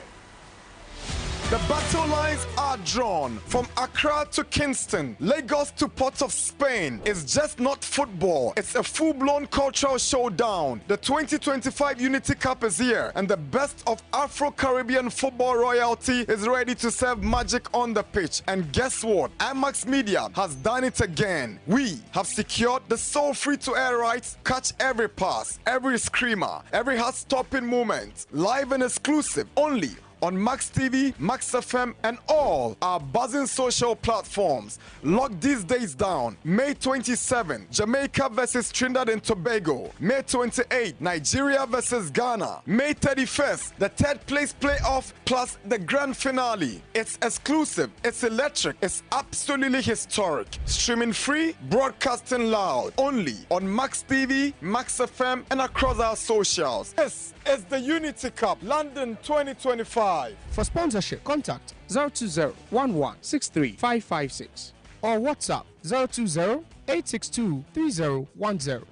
The battle lines are drawn from Accra to Kingston, Lagos to Port of Spain. It's just not football. It's a full-blown cultural showdown. The 2025 Unity Cup is here, and the best of Afro-Caribbean football royalty is ready to serve magic on the pitch. And guess what? IMAX Media has done it again. We have secured the sole free-to-air rights. Catch every pass, every screamer, every heart-stopping moment, live and exclusive, only on Max TV, Max FM, and all our buzzing social platforms. Lock these days down. May 27, Jamaica versus Trinidad and Tobago. May 28, Nigeria versus Ghana. May 31st, the third place playoff plus the grand finale. It's exclusive, it's electric, it's absolutely historic. Streaming free, broadcasting loud. Only on Max TV, Max FM, and across our socials. This is the Unity Cup, London 2025. For sponsorship, contact 020-1163-556 or WhatsApp 020-862-3010.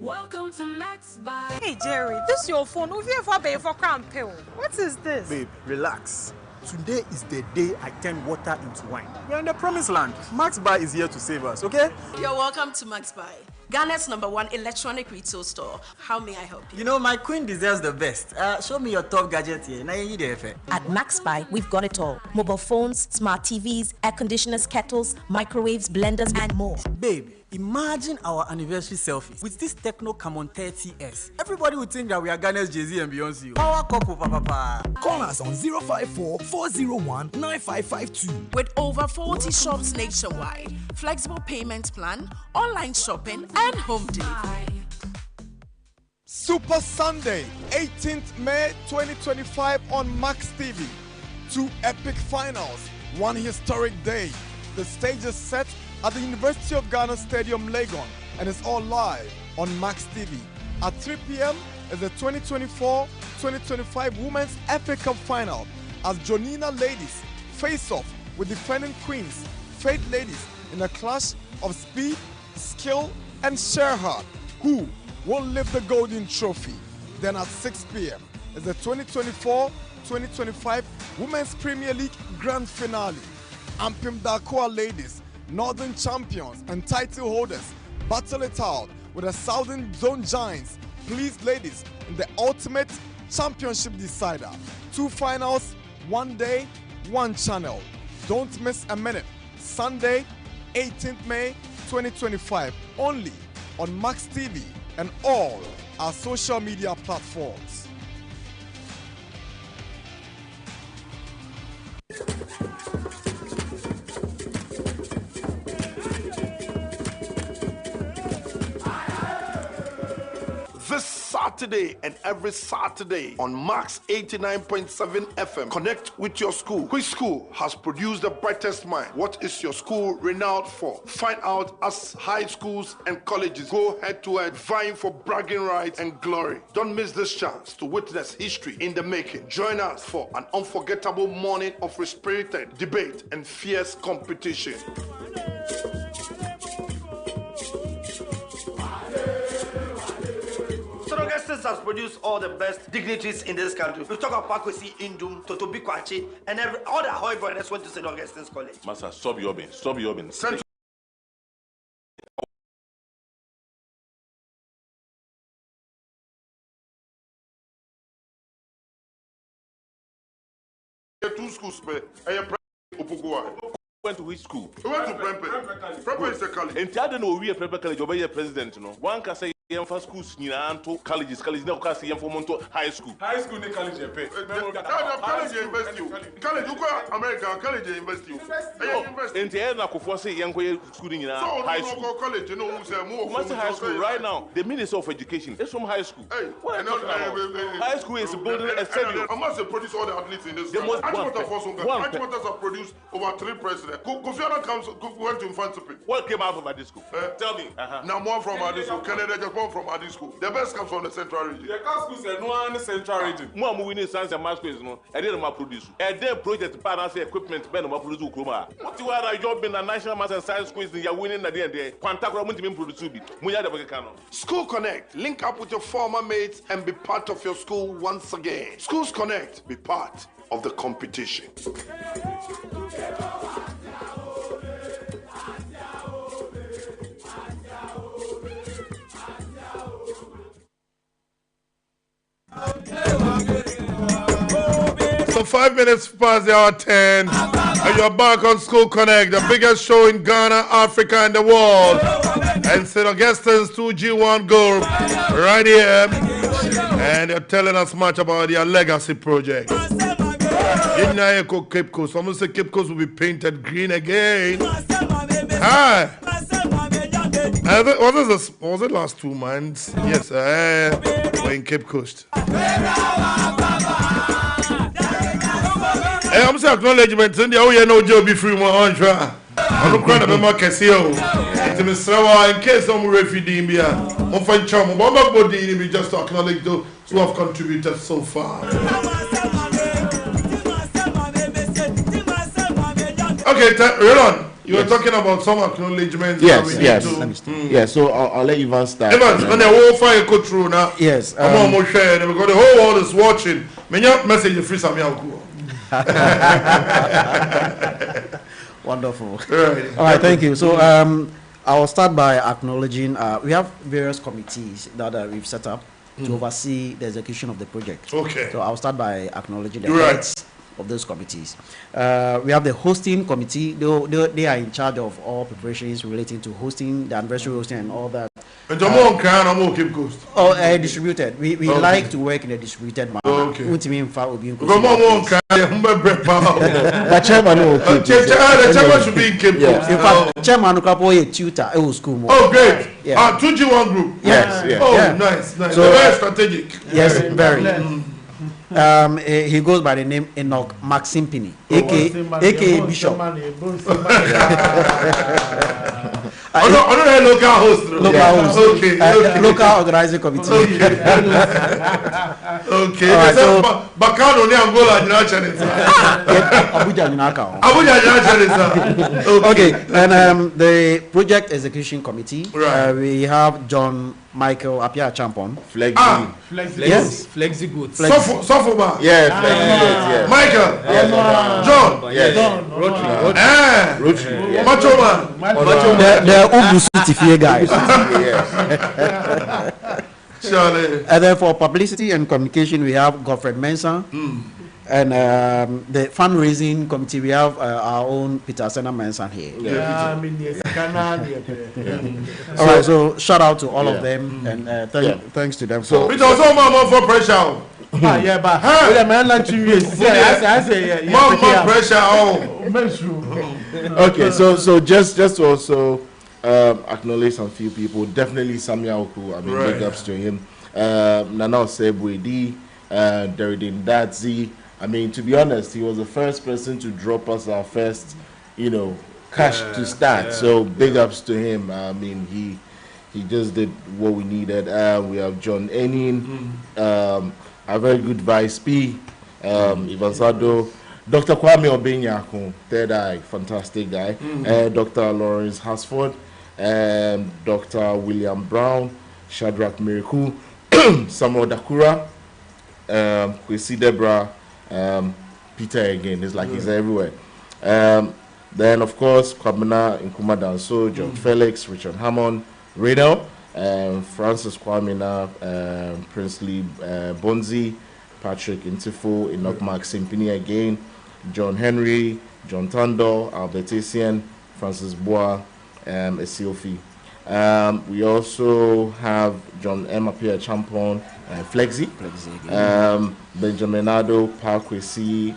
Welcome to Max by. Hey Jerry, this is your phone. Who've you ever paid for cramp pill? What is this? Babe, relax. Today is the day I turn water into wine. We're in the promised land. Max Buy is here to save us, okay? You're welcome to Max Buy, Ghana's #1 electronic retail store. How may I help you? You know, my queen deserves the best. Show me your top gadget here. At Max Buy, we've got it all. Mobile phones, smart TVs, air conditioners, kettles, microwaves, blenders, and more. Babe, imagine our anniversary selfies with this Techno Camon 30S. Everybody would think that we are Ghana's Jay-Z and Beyonce. Power couple, papa. Call us on 054-401-9552. With over 40 shops nationwide, flexible payment plan, online shopping, and home delivery. Super Sunday, 18th May 2025 on Max TV. 2 epic finals, 1 historic day. The stage is set at the University of Ghana Stadium, Legon, and it's all live on Max TV. At 3 p.m. is the 2024-2025 Women's FA Cup Final as Jonina ladies face off with defending queens, Faith ladies, in a clash of speed, skill, and sheer heart. Who will lift the golden trophy? Then at 6 p.m. is the 2024-2025 Women's Premier League Grand Finale. Ampim Darkoa ladies, Northern champions and title holders, battle it out with the Southern Zone Giants. Please, ladies, in the ultimate championship decider. 2 finals, 1 day, 1 channel. Don't miss a minute. Sunday, 18th May 2025, only on Max TV and all our social media platforms. This Saturday and every Saturday on Max 89.7 FM. Connect with your school. Which school has produced the brightest mind? What is your school renowned for? Find out as high schools and colleges go head to head, vying for bragging rights and glory. Don't miss this chance to witness history in the making. Join us for an unforgettable morning of spirited debate and fierce competition. Augustine has produced all the best dignitaries in this country. We talk about Pakwesi Indum, Toto Bikwachi, and all the Ahoy brothers went to St. Augustine's College. Master, stop your bin. Stop your bin. Two schools, went to which school? We went to Prempeh. Prempeh is a college. And the other no, we are Prempeh College, obey your president, no. One can say, for schools, to colleges, no, can say, for high school. High school, they college, pay. College, invest you. College, you go America, college, invest you. And the other, for say, young school in high school. College, you know, who's more. Master high school, right now, the Minister of Education is from high school. High school is building a stadium. I must produce all the athletes in this country. Ajimota have produced over 3 presidents. Kofi Annan went to Infantipi. What came out of Adi school? Tell me. Now more from Adi school. Canada just one from Adi school. The best comes from the central region. The schools are no in the central region. More moving in science and math schools, no. I didn't produce. And then project partners equipment ben no produce Ukroma. What you are job in the national math and science schools you are winning at the end there. Quantagra won't even produce be. School Connect. Link up with your former mates and be part of your school once again. Schools Connect. Be part of the competition. So 5 minutes past the hour 10, and you're back on School Connect, the biggest show in Ghana, Africa, and the world. And St. Augustine's 2G1 group right here, and they're telling us much about their legacy project. Cape Coast. Almost say Cape Coast will be painted green again. Hi. Was it last 2 months? Yes, we're in Cape Coast. I'm saying acknowledgement. India, oh, no job be free. I'm crying about my casio. It's in case some refugee in here. I'm fine, chum. But my body, we just to acknowledge those who have contributed so far. Okay, Roland, you were talking about some acknowledgements. Yes. So I'll let Ivan start. Ivan, when the whole fire go through now. Yes. I'm almost sharing because the whole world is watching. Many message free Samia. Wonderful. All right, thank you. So I will start by acknowledging we have various committees that we've set up to oversee the execution of the project. Okay. So I'll start by acknowledging the heads of those committees. We have the hosting committee. They are in charge of all preparations relating to hosting, the anniversary hosting and all that. Distributed. We like to work in a distributed manner. Okay. The chairman should be in Cape Coast. In fact, chairman a tutor. It was school. Oh, great. 2G1 group. Yes. Oh, nice. So very strategic. Yes, very. He goes by the name Enoch Maximpini, aka Bishop. Local host. Okay. Local organizing committee. Okay. Right, so Bakano ni Angola Abuja. Okay. And the project execution committee. We have John Michael Apia Champon. Yes. Flexi Goods. Sofoba. Yes. Yes. Michael. Yes. John. Yes. Rotary. Macho Man. The Ubu City guys. Surely. And then for publicity and communication, we have Godfred Mensah. And the fundraising committee, we have our own Peter Senna Mensah here. All right, so shout out to all of them and thanks to them. So it was all more for pressure. More pressure. Okay, so just to also acknowledge some few people. Definitely Samuel Oku. I mean, big ups to him. Nana Osebwedi, Deridin Dadzi. I mean, to be honest, he was the first person to drop us our first, cash to start. So big ups to him. I mean, he just did what we needed. We have John Enin, a very good Vice P, Ivan Sado, Dr. Kwame Obenyako, third eye, fantastic guy, Dr. Lawrence Hasford, Dr. William Brown, Shadrach Miracle, Samuel Dakura, Kwesi Debra, Peter again. It's like he's everywhere. Then, of course, Kwabena Nkrumah Danso, John Felix, Richard Hammond, Radel, Francis Kwamina, Princely Bonzi, Patrick Intifo, Enoch Mark Simpini again, John Henry, John Tando, Albert Essien, Francis Bois, Esiofi. We also have John M. Apia Champon, Flexi, Benjamin Ado, Parkwesi,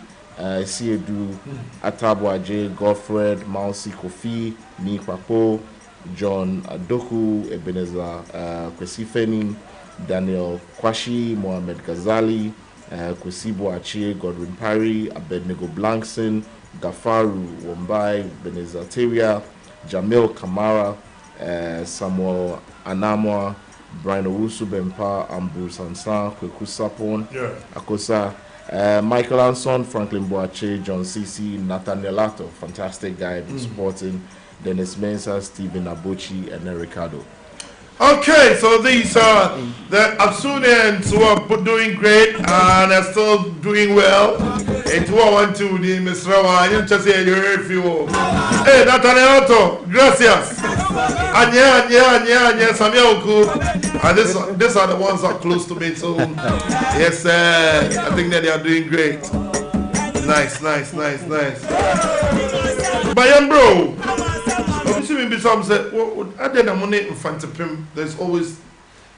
Siedu, Atabwaje, Godfred, Mausi Kofi, Nikwapo, John Adoku, Ebenezer Kwesi Feni, Daniel Kwashi, Mohamed Ghazali, Kwesi Boache, Godwin Parry, Abednego Blankson, Gafaru Wombai, Ebenezer Teria, Jamil Kamara, Samuel Anamwa, Brian Owusu Bempa, Bruce Ansan, Kweku Sapon, Akosa, Michael Anson, Franklin Boache, John Sisi, Nathaniel Lato, fantastic guy, supporting Dennis Mensah, Stephen Abuchi, and Ricardo. Okay, so these are the Absunians who are doing great and are still doing well. And who I want to the Mr. Rawa, you just say you're a few. Hey, Nathaniel, gracias. Anya, Samuel Oku. And these are the ones that are close to me. So, yes, I think that they are doing great. Nice. Bayan bro. There's always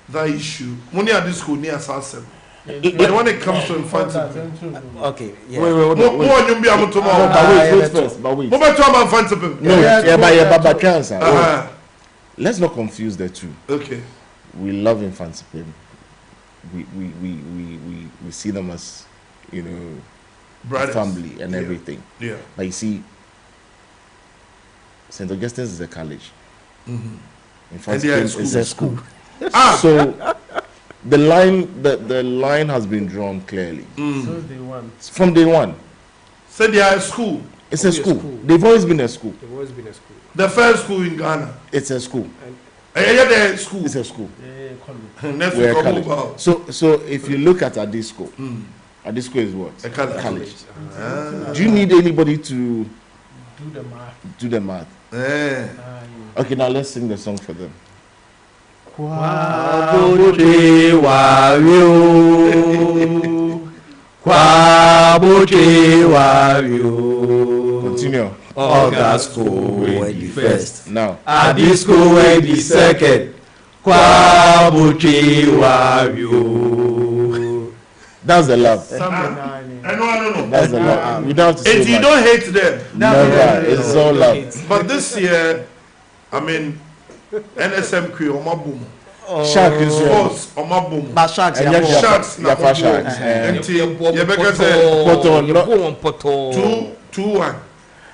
that issue. Money at this school near Sassem. But when it comes to infantil, okay, yeah. Wait. Let's not confuse the two. Okay. We love infantil. We see them as, brothers, family and everything. Yeah. But you see, St. Augustine's is a college. Infantil is a school. So the line has been drawn clearly. From day one. So they are a school. It's a school. They've always been a school. The first school in Ghana. It's a school. School. It's a school. We're a college. So if you look at Adisco, Adisco is what? A college. Do you need anybody to do the math? Okay, now let's sing the song for them. Continue. Augusco when the first. Now. Adisco when the second. That's the love. I know. That's the love. We don't have to say much. You don't hate them. Never. It's all love. But this year, I mean, NSMQ on my boom. Shark is sports on my boom. But sharks, sharks. And you better say 2-1.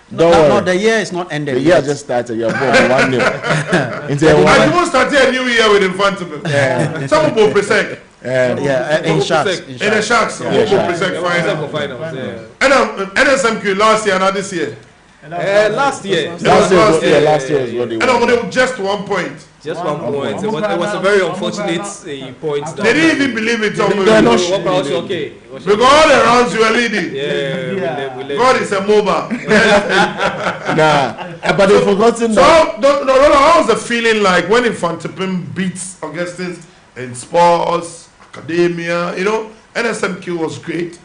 No, the year is not ended. The year just started. You're born 1-0. I even started a new year with Infantil. Some will present. In Sharks. In the Sharks. Present final. And NSMQ last year and this year. Last year is what they won. And just 1 point. Just 1 point. It was a very unfortunate point. They didn't even believe it. They're not okay. Because all the rounds you were leading. God is a mobile. But they've forgotten that. No, how was the feeling like when Infantil beats Augustine's in sports, academia, NSMQ was great.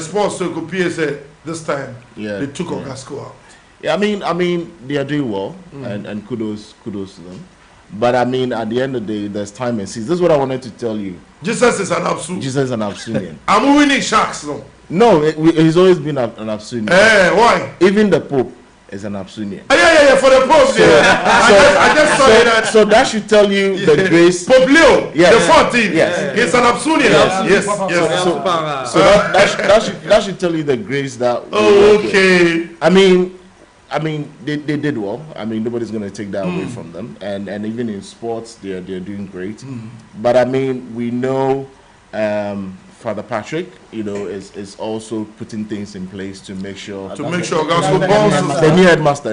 Sports, so said this time they took Augusco out. Yeah, I mean, they are doing well, and kudos to them. But I mean, at the end of the day, there's time and season. This is what I wanted to tell you. Jesus is an Apsu. Jesus is an Apsunian. I'm winning Sharks, no? No, he's always been an Apsunian. Why? Even the Pope is an Apsunian. Yeah, for the Pope, I just saw So that should tell you the grace. Pope Leo, Yes. the 14th. Yes. He's an Apsunian. Yes. So that should tell you the grace that. Okay. I mean, they did well. I mean, nobody's going to take that away from them. And even in sports, they're doing great. But I mean, we know Father Patrick, is also putting things in place to make sure. To make sure gospel bounces. The new headmaster,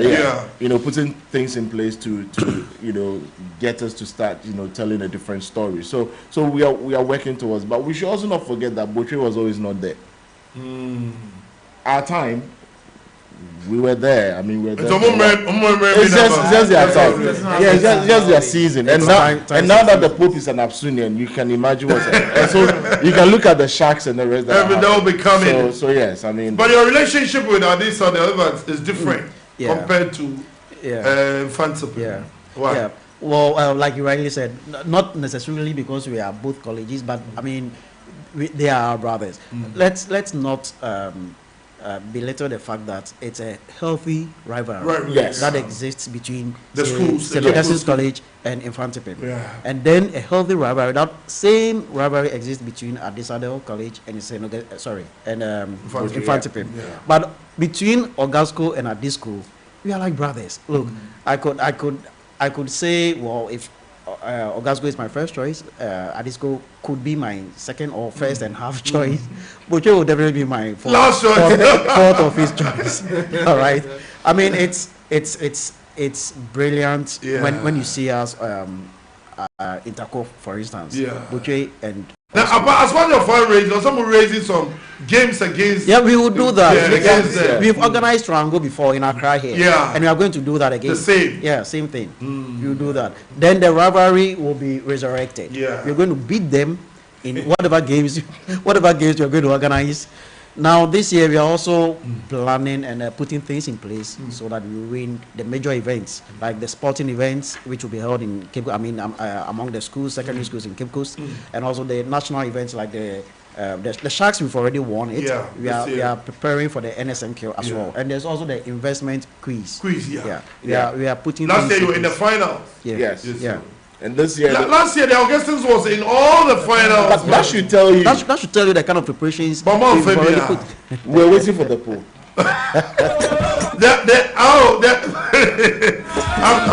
putting things in place to get us to start, telling a different story. So we are working towards. But we should also not forget that Botry was always not there. Our time. We were there. I mean, we were there. It's just their time. Yeah, just their season. And now that the Pope is an Apsunian, you can imagine what's and so you can look at the Sharks and the rest. That will be coming. So yes, I mean. But your relationship with Addis or the others is different compared to Infantile. Yeah. Why? Yeah. Well, like you rightly said, not necessarily because we are both colleges, but I mean, they are our brothers. Let's not. Belittle the fact that it's a healthy rivalry that exists between the schools, St. Augustine's College and Infantile. And then a healthy rivalry, that same rivalry exists between Adisadel College and Infantile. But between Augusco and Adisco, we are like brothers. Look, I could say, well, if Augusco is my first choice, Adisco could be my second or first and half choice. Butcher will definitely be my fourth or fifth choice. All right. I mean, it's brilliant when you see us interco, for instance. Butcher and now, as one of our raising, someone raising some games against. Yeah, we will do that. We've organized Triangle before in Accra here. And we are going to do that again. The same. Yeah, same thing. We will do that. Then the rivalry will be resurrected. We're going to beat them in whatever games you're going to organize. Now, this year we are also planning and putting things in place so that we win the major events, like the sporting events, which will be held in Cape. I mean, among the schools, secondary schools in Cape Coast, and also the national events like the Sharks. We've already won it. We are preparing for the NSMQ as well, and there's also the investment quiz. We are putting. Last year you were in the final. Yes. And this year, last year the Augustine's was in all the finals. That should tell you. That should tell you the kind of preparations. We're waiting for the pool.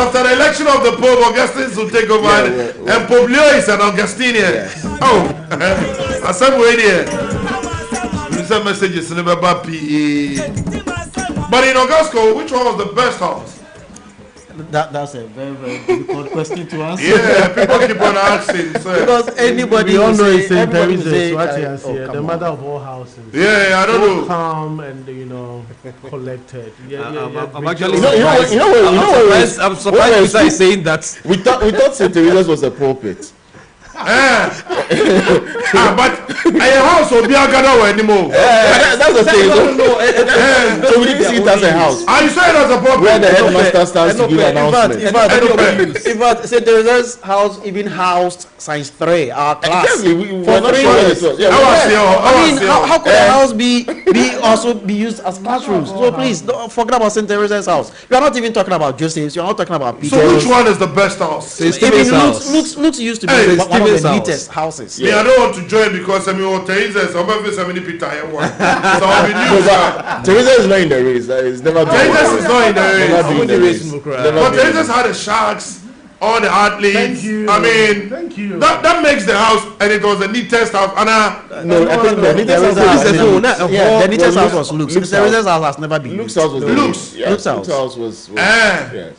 After the election of the Pope, Augustine's will take over, and Pope Leo is an Augustinian. I said, wait here. You send messages in the PA. But in Augusco, which one was the best house? That's a very, very difficult question to answer. Yeah, people keep on asking. Because anybody all know it's say, the mother of all houses. Yeah, I don't know. Calm and collected. I'm actually I'm surprised you guys saying that. We thought St. Teresa's was a pulpit. But a house will be a gather anymore. That's the thing. So we didn't see it as a house. I saw it as a pulpit. Where the headmaster starts to give announcements. In fact, St. Teresa's house even housed Science 3, our class. Exactly. For 3 years. How could a house be used as classrooms? So please, don't forget about St. Teresa's house. We are not even talking about Joseph's. You are not talking about Peter's. So which one is the best house? Looks used to be one of the neatest houses. Yeah, I don't want to join because Teresa's Peter. So I'll be new. Teresa is not in the race. It's never been. Teresa is not in the race. But But Teresa's had the Sharks, all the athletes. Thank you. I mean, thank you. That makes the house, and it was the neatest house. And I think the neatest house was Luke's. Teresa's house has never been. Luke's house was Luke's house was yes.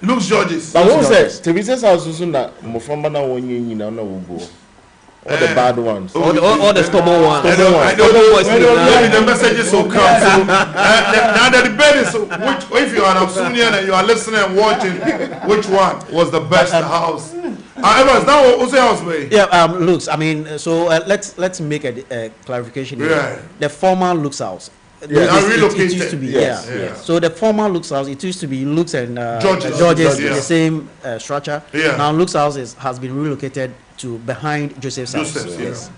Luke's George's. But what says Teresa's house was na Mofamba na wonye nyina na ugo. All the bad ones. All the stubborn ones. I don't maybe the messages will come. So, now the debate is if you are an Apsunian and you are listening and watching, which one was the best house? Evans, now what's the house way? Yeah, Luke's. I mean, so let's make a clarification here. Yeah. The former Luke's house. It used to be, yes. So the former Luke's house, it used to be Luke's and George's the same structure. Yeah. Now Luke's house has been relocated to behind Joseph's house. Yes.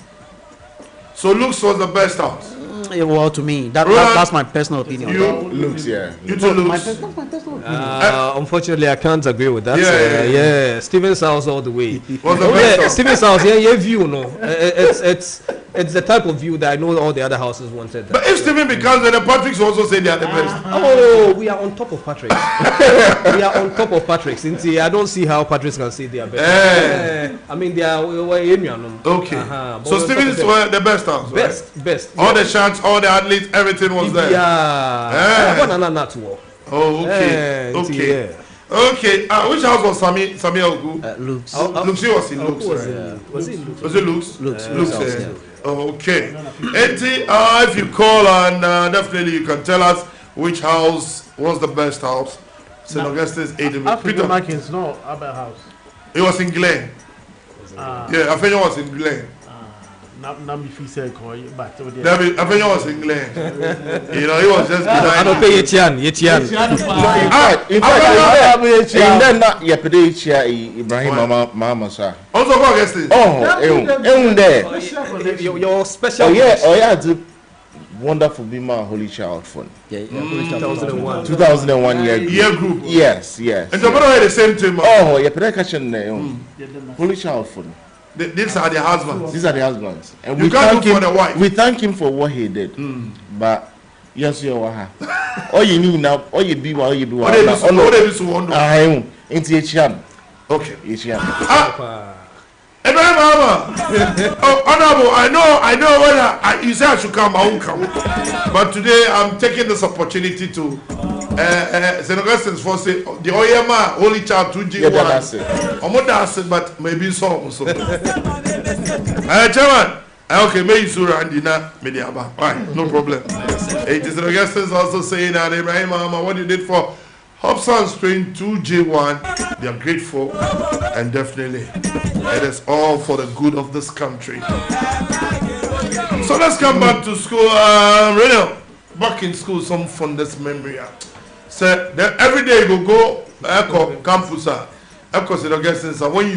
So Luke's was the best house. Well, to me, that's my personal opinion. Looks, yeah. You too, Looks. My personal opinion. Unfortunately, I can't agree with that. Yeah. Stevens House all the way. Best Stevens House, yeah, view, no. It's the type of view that I know all the other houses wanted. But if Steven becomes, then the Patricks also say they are the best. Oh, we are on top of Patrick's. We are on top of Patrick's. I don't see how Patricks can say they are best. I mean, they are. Okay. So Stevens were the best house. Best. All the shots, all the athletes, everything was there. Yeah. Oh, okay. Okay. Which house was Sammy Ogu? Luke's. Luke's was in Luke's. Was it Luke's? Luke's. Okay. If you call and definitely you can tell us which house was the best house. St. Augustine's Peter Markins, no, Abel House. It was in Glen. Yeah, I think it was in Glen. But I think it was in Glen. You know, he was just I don't pay Yetian. Ibrahim Mama sir. Also for Augustine. There. Your special. Oh yeah, the wonderful Bima Holy Child Fund. Yeah, 2001 year group. Yes. And the brother had the same thing. Oh, yeah, but Holy Child Fund. These are the husbands. And you can't look for the wife. We thank him for what he did. But yes, you are. All you need now, all you be, What they do into Echian. Okay. Echian. Ibrahim Mama. Honorable, I know whether you say I should come, I won't come. But today I'm taking this opportunity to St. Augustine's for say the Oyema Holy Child 2G1. I'm not asking, but maybe so. Chairman. Okay, may you surrender dinner, Mediaba. Right, no problem. St. Augustine's also saying that Ibrahim Mama, what you did for Hobson's train 2G1, they are grateful and definitely it is all for the good of this country. So let's come back to school. Renal, back in school, some fondest memory. So every day you go campus. Because when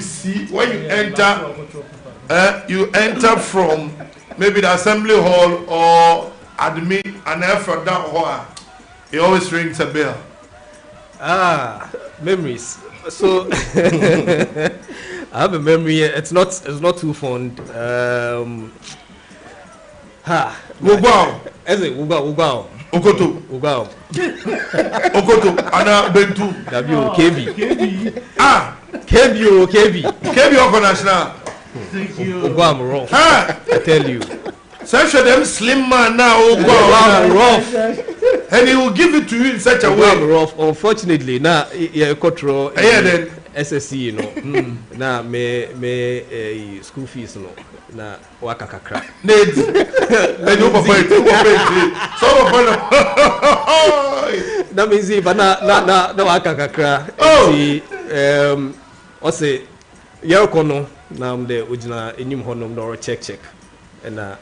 you enter from maybe the assembly hall or admin and from that hall, it always rings a bell. Memories. So I have a memory. It's not too fond. Ugao. Okoto. Ana Bentu. KB. KB National. Ugam rough. I tell you. Such them slim man now. Rough. And he will give it to you in such a way. Rough. Unfortunately, now control. Then SSC, you know. Now me school fees, no. Na waka kakra. Need. And you pay. That means if na waka kakra. I say Yakono now the original enyim honom no check. And I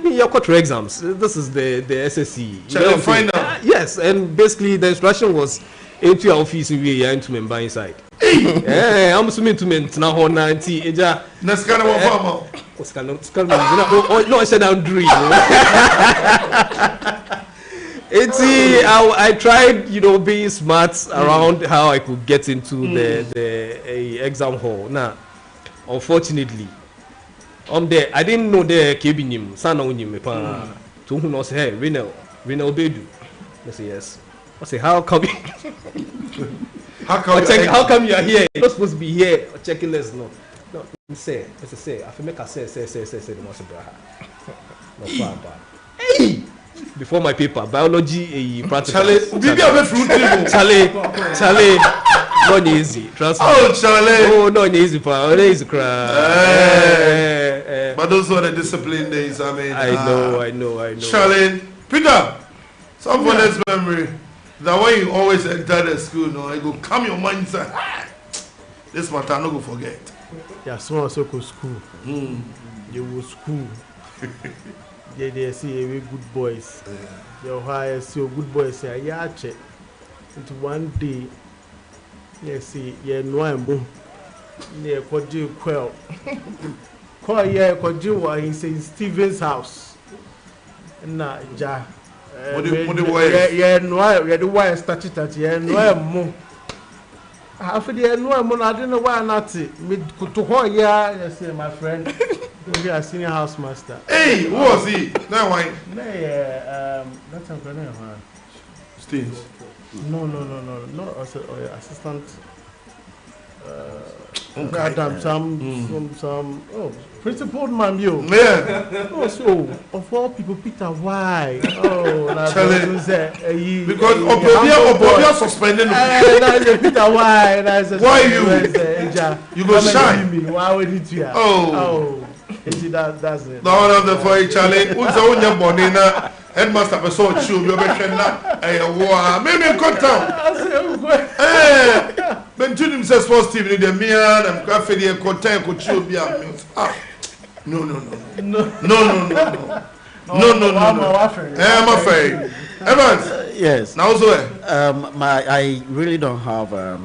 mean your quarter exams. This is the SSC. Shall find out? Yes, and basically the instruction was into your office we are into member inside. I'm assuming to me now on 90 eja naskana wa fama no I said I'm dream. I tried, being smart around how I could get into the exam hall. Now, unfortunately, there I didn't know the KB name. Sana unyim pa. To who knows? Hey, Renal Bedu. I say yes. I say how come? How come you are here? You're not supposed to be here checking this. No. Say. I feel make a say. The most no problem. Hey. Before my paper, biology, practical. Charlie, not easy. Trust me. Oh, Charlie. Oh, not easy, pa. Not easy, cry. But those were the discipline days. I mean, I know. Charlie, Peter, some for this memory. That way you always enter the school, it go come your mind say, this matter I no go forget. Yeah, so go school. You will school. They see we good boys. Your high see good boys say yeah check. Into one day, you see no ambo. Near Koji Quell. Call yeah Koji was in St. Stephen's house. na ja. What the wire? Yeah, the wire started yeah, no more. Half the year, no, I didn't know why not. Me to hold yes, my friend. We are senior housemaster. Hey, who was he? Now why? That's a good name. Steens. No, assistant. Some principal man, you. Yeah. Oh, so of all people, Peter, why? Oh, because Obobia suspended. Peter, why? Why you? You go shine. Why would it you? Oh, that's it. No, the for Charlie. Who's on your bonina? Headmaster, I saw you. You're better than that. Maybe cut down. Benjamin says first team in the mirror and cafe the content could should be a no. I'm afraid. Evans. Yes. Now so I really don't have a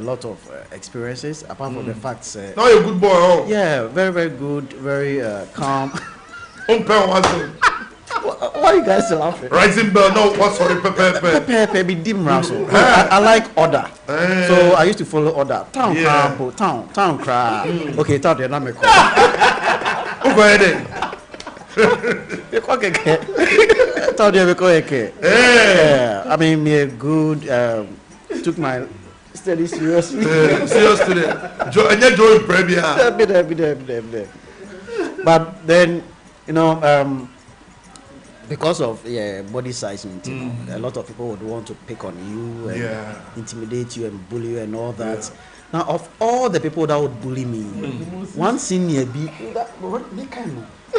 lot of experiences apart from the facts. Now you're a good boy. Oh. Yeah, very very good, very calm. Why are you guys laughing? Rising bell, no, what's sorry, Pepe, be dim razzle. I like order. So I used to follow order. Town crab. Okay, town they're not me call. Go ahead. Town they call yeah. I mean, me a good took my study seriously. Serious today. And you join Premier. But then, you know, because of body size, a lot of people would want to pick on you and intimidate you and bully you and all that. Yeah. Now, of all the people that would bully me, one senior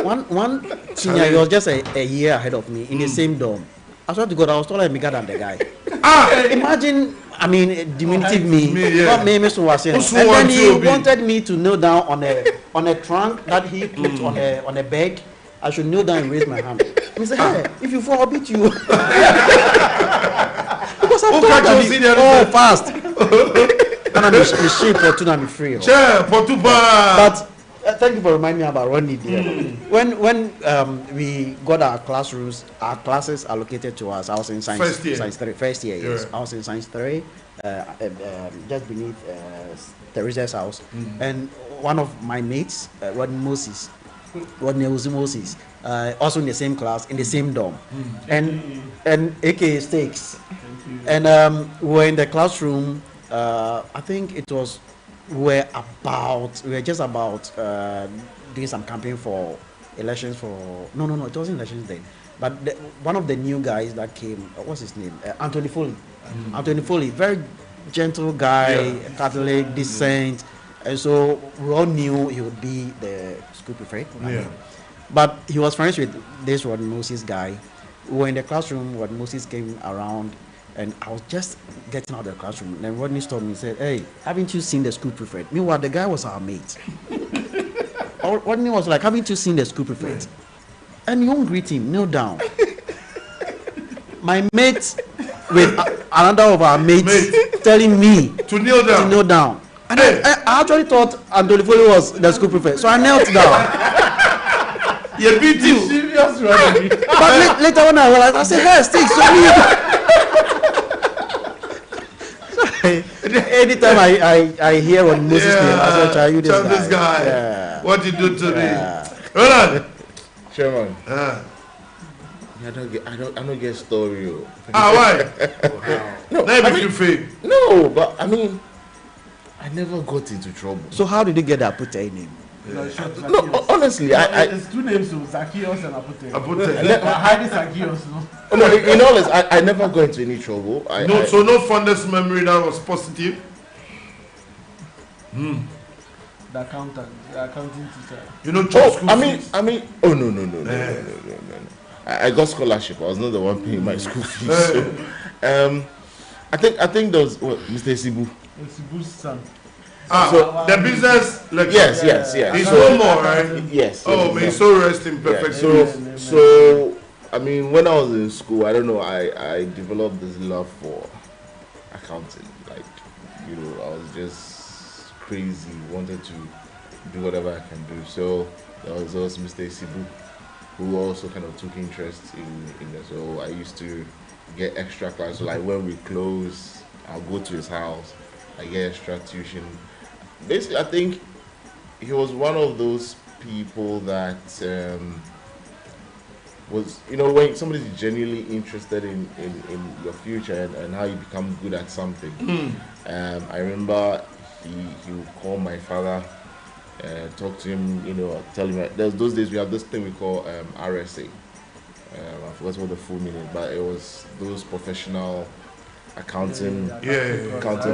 one senior, he was just a year ahead of me in the same dorm. I swear to God, I was taller and bigger than the guy. Imagine, I mean, diminutive me. Not me, Mr. Wasin. And then he wanted me to kneel down on a trunk that he clipped on a bed. I should kneel down and raise my hand. He said, hey, if you fall, I'll beat you. Because I'm fast. And I'm the shape for two, I'm free. But thank you for reminding me about Ronnie there. When we got our classrooms, our classes allocated to us, I was in science 3. First year, yes. I was in science 3, just beneath Teresa's house. And one of my mates, Rodney Moses, also in the same class, in the same dorm, and aka Stakes. And we were in the classroom. I think it was we were just about doing some campaign for elections for no, it wasn't elections then. But one of the new guys that came, what's his name? Anthony Foley. Anthony Foley, very gentle guy, Catholic descent. And so we all knew he would be the school prefect. But he was friends with this Rod Moses guy. We were in the classroom, Rod Moses came around, and I was just getting out of the classroom. And then Rodney stopped me and said, hey, haven't you seen the school prefect? Meanwhile, the guy was our mate. Rodney was like, haven't you seen the school prefect? And you won't greet him, kneel down. My mate with another of our mates telling me to kneel down. And I actually thought Anthony Foley was the school prefect, so I knelt down. You beat you. Serious, Rodney. But later when I realized, I said, hey, Sticks, so me. Anytime I hear what Moses name, I say, try you this guy. Yeah. What you do to me? Roland. Chairman. I don't get story. Why? No, No, but I mean, I never got into trouble. So how did you get that Apute name? No, honestly, it's two names, so Zacchaeus and Apute. Hiding Zacchaeus. No, in all this, I never got into any trouble. So no fondest memory that was positive. The accounting teacher. You know, I mean, oh no. I got scholarship. I was not the one paying my school fees. So, I think there was Mr. Sibu. Sibu's son. So the business, like yes. He's no more, right? Yes. Oh, may so rest in perfect peace. So I mean, when I was in school, I don't know, I developed this love for accounting. Like, I was just crazy, wanted to do whatever I can do. So there was Mr. Sibu. who also kind of took interest in it. So I used to get extra class. So like when we close, I'll go to his house. I get extra tuition. Basically, I think he was one of those people that was, you know, when somebody's genuinely interested in your future and how you become good at something. I remember he would call my father, talk to him, you know, tell him. There's those days we have this thing we call RSA. I forgot what the full meaning, but it was those professional accounting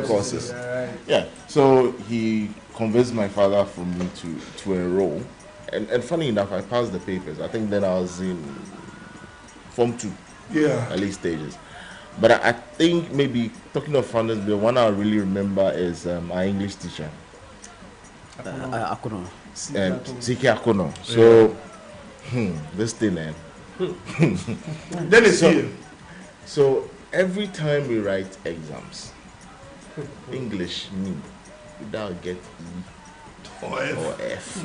courses. Yeah. So he convinced my father for me to enroll, and funny enough, I passed the papers. I think then I was in Form 2, early stages. But I think maybe talking of founders, the one I really remember is our English teacher, Akono. Siki Akono. So this thing, man. Then it's here. So every time we write exams, English me, without get E or F.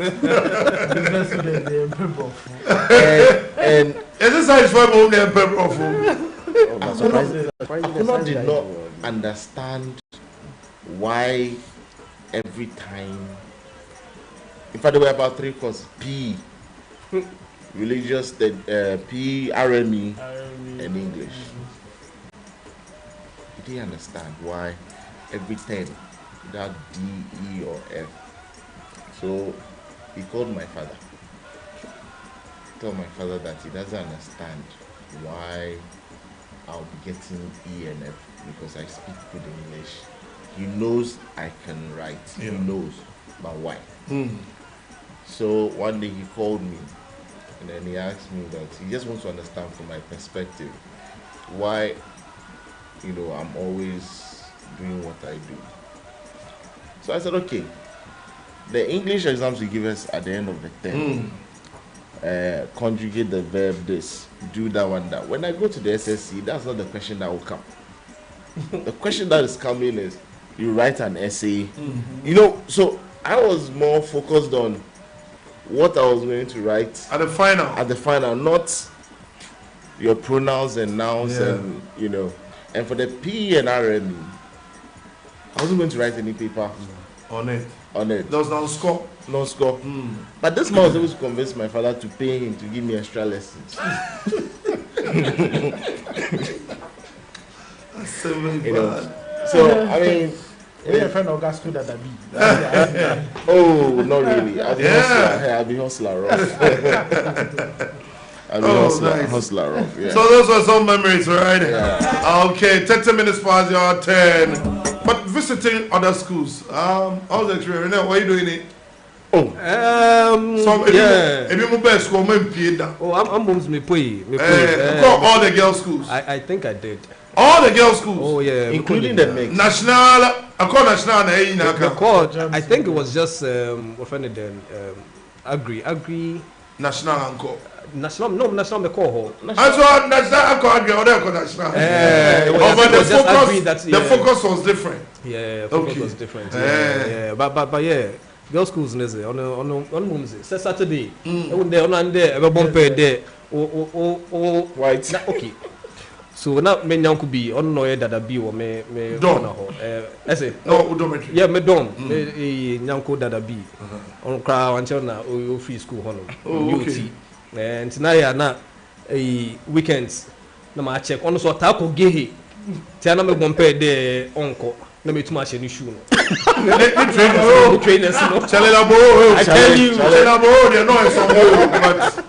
And is this how it's for home there, I did not understand why every time. In fact, there were about 3 courses: P, religious, P, RME, and English. He didn't understand why every time without D, E, or F. So he called my father. Told my father that he doesn't understand why I'll be getting E and F because I speak good English. He knows I can write. He knows, but why? So one day he called me and then he asked me that he just wants to understand from my perspective why, you know, I'm always doing what I do. So I said, okay, the English exams you give us at the end of the term, conjugate the verb this, do that one, that. When I go to the SSC, that's not the question that will come. The question that is coming is, you write an essay. You know, so I was more focused on what I was going to write at the final. At the final, not your pronouns and nouns and, you know. And for the P and RME, I wasn't going to write any paper on it. There was no score. No score. But this man was able to convince my father to pay him to give me extra lessons. You know, so I mean, your friend Augustine that be. Oh, not really. I'll be hustler rough. Hustler rough. Yeah. So those were some memories, right? Okay, 30 minutes past your 10. But visiting other schools, how's the experience? What are you doing it? So if you move back school, I'm me pay. All the girls' schools. I think I did. All the girls' schools. Oh yeah, including the mix. National. I call national. I think it was just agri. National anchor. National me call. National anchor agri. Or national. The focus was different. Yeah, the focus was different. Yeah. But yeah. Girls' schools on Saturday. On there, there. White. Okay. So now me nyanku bi on no dada bi wo me don ho ese no odometry yeah me don me nyanku dada bi on kra wanche na o free school ho no UT and na ya na weekends na ma check on so ta ko gehe ti na me bompe de onko na me tuma che ni shoe no the trainers no I tell you they know some but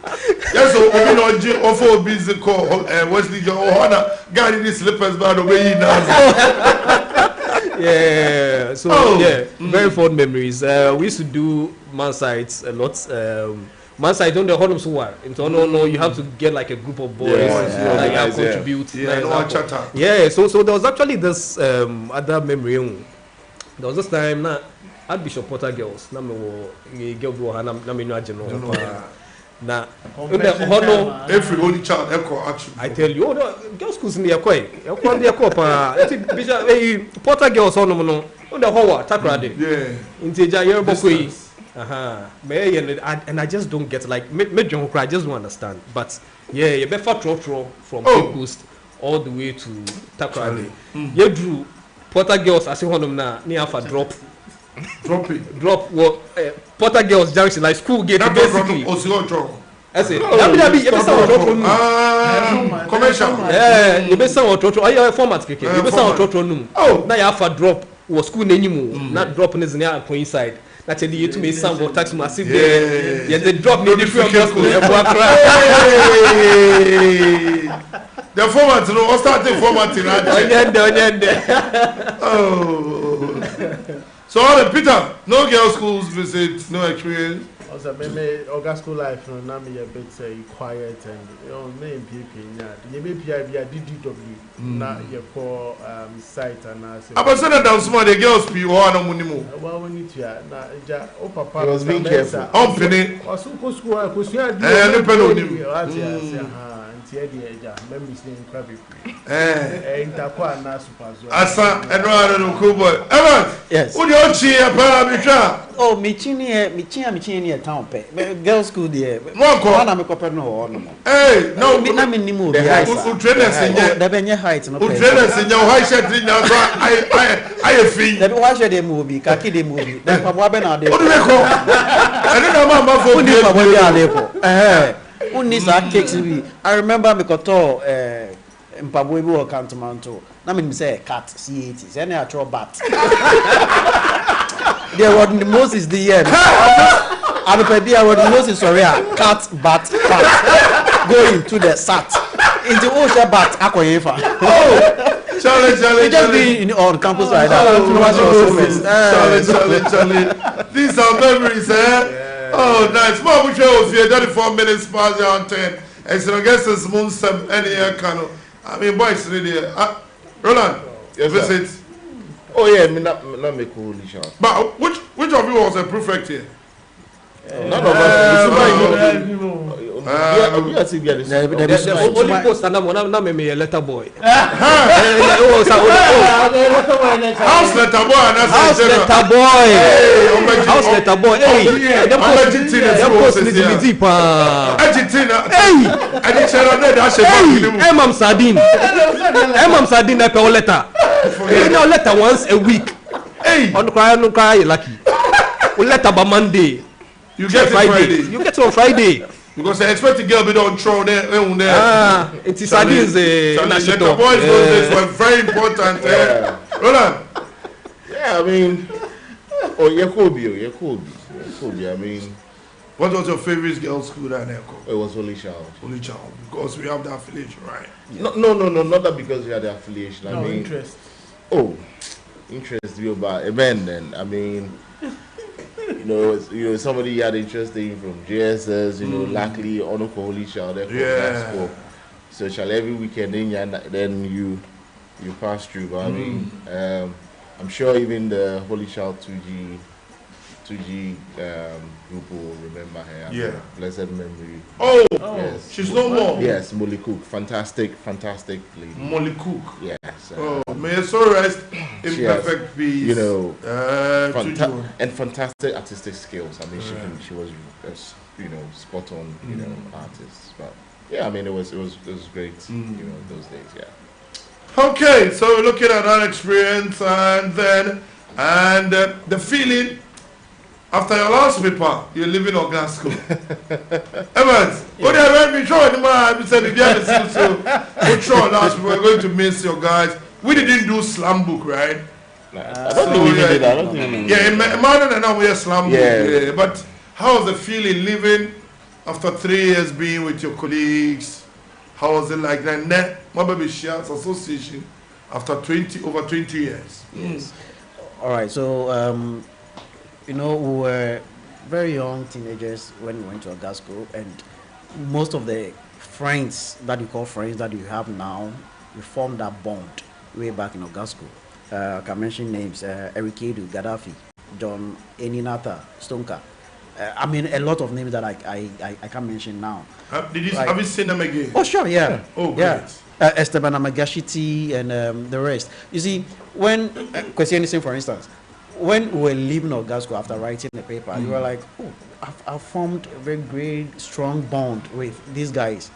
yes, so we know G offer busy call Wesley John guy in his slippers by the way he does. Yeah, so very fond memories. We used to do man sites a lot. Man site on the Honum Suwar. No, you have to get like a group of boys that contribute. So there was actually this other memory. There was this time at Bishop Porter girls. Na me girl na me no ageno. Na every only child actually. I tell you, girls schools me akoi. Ekwa dey pa. Bishop Porter girls on no the Howard Takrade. Yeah. Inteja Yerbo koi. And I just don't get like I just don't understand. But yeah, you better throw from Cape Coast all the way to Takrady. You drew Porter girls as you want them now near for drop. Drop well Porter girls junction like school gate basically. I say commercial. Yeah, you be sound trotro. Ayo format keke. You be sound trotro num. Now you have a drop was school name not dropping is near point inside. That's the you to me sound of tax massive there. Yeah, the drop need different school. The format, no, starting formatting. Oh. So all the Peter, no girls' schools visit, no experience. Also, maybe August school life, no, now me a bit quiet and name people. You may be a DDW, not your poor site and I say. I was saying that some of the girls be one on money. Well, we need to. Oh, Papa, I was being careful. I'm finished. I was school, I was here. Members in Krabi. Asa, and rather than cool boy. Evan, yes. Would you cheer a oh, Michini, town pay. Girls' school, dear. One I'm a copper no. Hey, no, I'm in the mood. Who trainers in the Benya Heights. Who trainers in your high shirt? I feel. Let me watch the movie, Kaki the movie. Then Pababena, they call. I don't know about Unisa cakes me. I remember me koto Mpabwebu or Cantomanto. Na me say cat C80s. Any actual bat. There were the most is the year. I'm there were the most is sorry. Cat bat going to the sat. In the ocean bat Akoyefa. Oh, Charlie. Just be on campus like that. Charlie. These are memories, eh? Oh, nice. More we show here 34 minutes past on 10. And so I guess it's moon some any year canoe. I mean, boys, really. Roland, yes, visit. Sir. Oh, yeah, me not make cool shot. But which of you was a prefect here? None of us. The only post and I'm a letter boy. House letter boy. House letter boy. House letter boy. Hey, the post needs to be deeper. Hey, Emam Sardine, I pay letter. You know, letter once a week. Hey, on the cry, lucky. Letter by Monday. You get Friday. You get it on Friday. Because I expect the girl be don't throw there. It is the boys those days were very important. Roland. Yeah, I mean, Yakobi. I mean, what was your favorite girls' school down there? It was Holy Child. Holy Child, because we have the affiliation, right? No, not that because we had the affiliation. I mean, interest. Oh, interest you about event then. I mean. Somebody had interest in from JSS, luckily on Holy Child, so shall every weekend then you pass through. But I mean, I'm sure even the Holy Child 2G group will remember her. Yeah, blessed memory. Oh, yes, she's no more. Yes, Molly Cook, fantastic lady. Molly Cook. Yes. May her soul rest in perfect peace. And fantastic artistic skills. I mean, she was spot on. Artist. But yeah, I mean, it was great. Those days. Yeah. Okay, so we're looking at that experience and the feeling. After your last paper, you're living on Glasgow. Evans, what do you have been showing? I said, if you haven't seen last week, we're going to miss your guys. We didn't do slam book, right? I don't think we did that. I don't think in Madden and now we are slam book. Yeah. But how was the feeling living after 3 years being with your colleagues? How was it like that? My baby shares association after over 20 years. Yes. All right, so we were very young teenagers when we went to Augustine's, and most of the friends that you call friends that you have now, we formed that bond way back in Augustine's. I can mention names: Eric Edu, Gaddafi, John Eninata, Stonka. I mean, a lot of names that I can't mention now. Have you seen them again? Oh, sure, yeah. Oh, great. Yeah. Esteban Amagashiti and the rest. You see, when Kwesi Anderson, for instance, when we were leaving Augusto after writing the paper, you were like, oh, I've formed a very great, strong bond with these guys.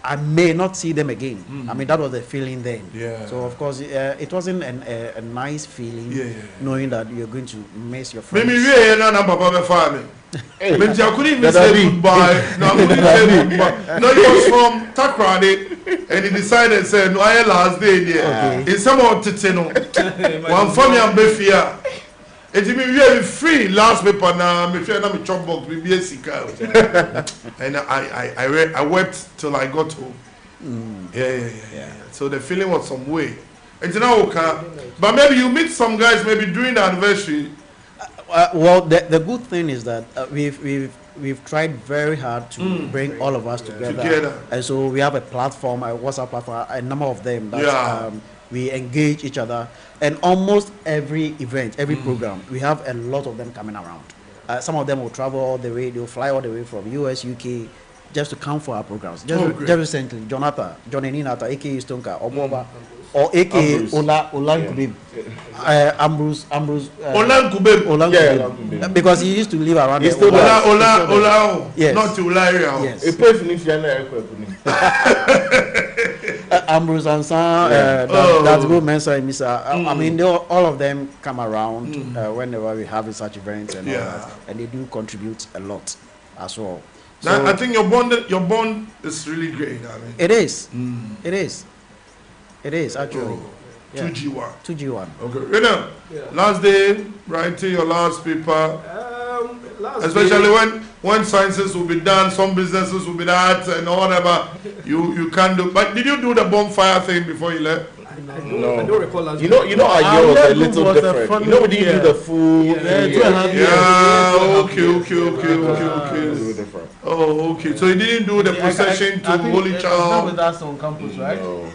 I may not see them again. I mean, that was the feeling then. Yeah. So, of course, it wasn't a nice feeling knowing that you're going to miss your friends. Maybe we are not Papa farming. But I couldn't even say goodbye. No, I couldn't say goodbye. No, he was from Takrady, and he decided, say, no, I last day there. In some of Titino. One family and Befia. And we are free last paper now. Me feel na me chop box we be sika. And I wept till I got home. Yeah. So the feeling was some way. And now okay. But maybe you meet some guys maybe during the anniversary. Well, the good thing is that we've tried very hard to bring all of us together. And so we have a platform, a WhatsApp platform, a number of them that we engage each other. And almost every event, every program, we have a lot of them coming around. Some of them will travel all the way, they'll fly all the way from US, UK, just to come for our programs. Just recently, John Eninata, aka Stonka, Oboba, or aka Ola Nkubim. Ambrose Ola Nkubim. Because he used to live around there. Ola, yes. Not Ularia. Yes. Ambrose and San, that's good Mensa and Misa. I mean, all of them come around whenever we have such events and all that, and they do contribute a lot as well. Now, so, I think your bond is really great. I mean. It is. It is actually. 2G1. 2G1. Okay. Last day, writing your last paper. Especially when sciences will be done, some businesses will be that and whatever you can do. But did you do the bonfire thing before you left? No. I don't recall last you know our year was a little different. You know we didn't do the food. Okay. Oh, okay. So you didn't do the procession to Holy Child. It was not with us on campus, right? No.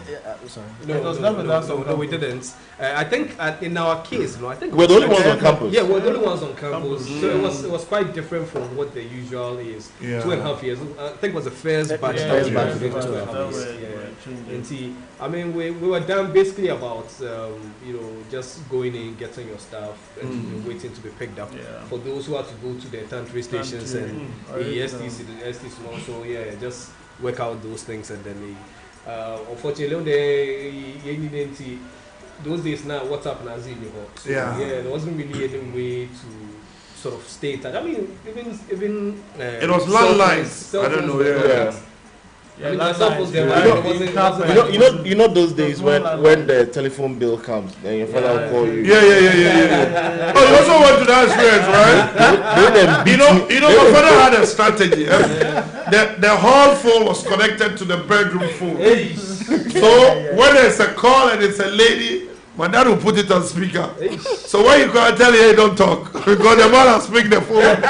Sorry. It was not with us on campus. No, we didn't. I think in our case, I think we're the only ones on campus. Yeah, we're the only ones on campus. So it was quite different from what the usual is. 2.5 years. I think it was the first batch that we did 2.5 years. I mean, we were done basically about just going in, getting your stuff, and waiting to be picked up. For those who had to go to the tantry stations and the STC, and also just work out those things, and then unfortunately, those days now WhatsApp now so there wasn't really any way to sort of stay in touch. I mean, even it was landlines. I don't know. You know those days when the telephone bill comes, then your father will call you. Yeah. Oh, you also went to that experience, right? You know, my father had a strategy. The hall phone was connected to the bedroom phone. So when there's a call and it's a lady, my dad will put it on speaker. So when you can tell you, don't talk, because the man will speak the phone.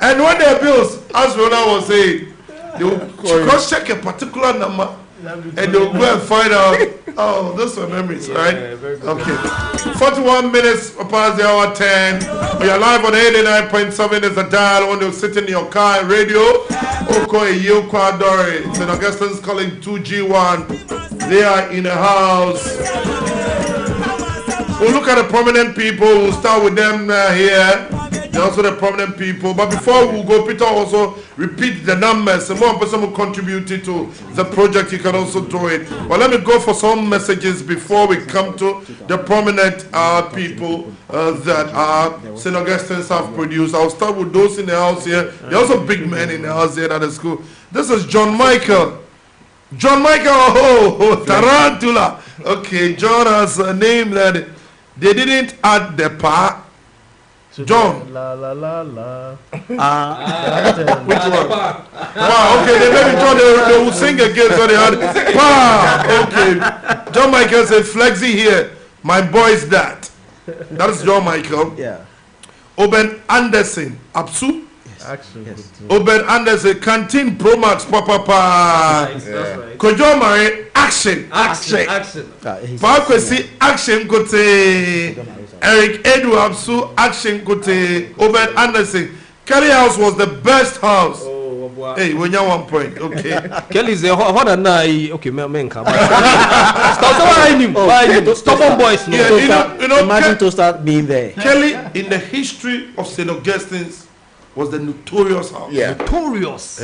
And when their bills, as Rona was saying, they will cross-check a particular number and they will go and find out, oh, those are memories, right? Okay. 41 minutes past the hour 10. We are live on 89.7 is the dial when you're sitting in your car and radio. Oko Eyo Kwadori, St. Augustine's calling 2G1. They are in the house. We'll look at the prominent people. We'll start with them here. They're also the prominent people. But before we go, Peter also repeat the numbers. The more person who contributed to the project, you can also do it. But let me go for some messages before we come to the prominent people that St. Augustine's have produced. I'll start with those in the house here. There are also big men in the house here at the school. This is John Michael. John Michael, Tarantula. Okay, John has a name that they didn't add the pa. John. La la la la. Which one? Wow, okay, then maybe John, they will sing again. So they had okay. John Michael said, Flexi here. My boy's that. That is John Michael. Yeah. Oben Anderson. Apsu. Action. Yes. Oben Anderson. Canteen Pro Max. Papa. That's right. Kojo Mari. Action. Pakwesi. Action. Kote. Eric Edu Apsu. Action. Kote. Oben Anderson. Kelly House was the best house. Hey, when you 1 point, okay. Kelly's a hot and I. Okay, men come. Stubborn boys. Yeah, you know, imagine to start being there. Kelly, in the history of St. Augustine's, was the notorious house. Yeah. Notorious.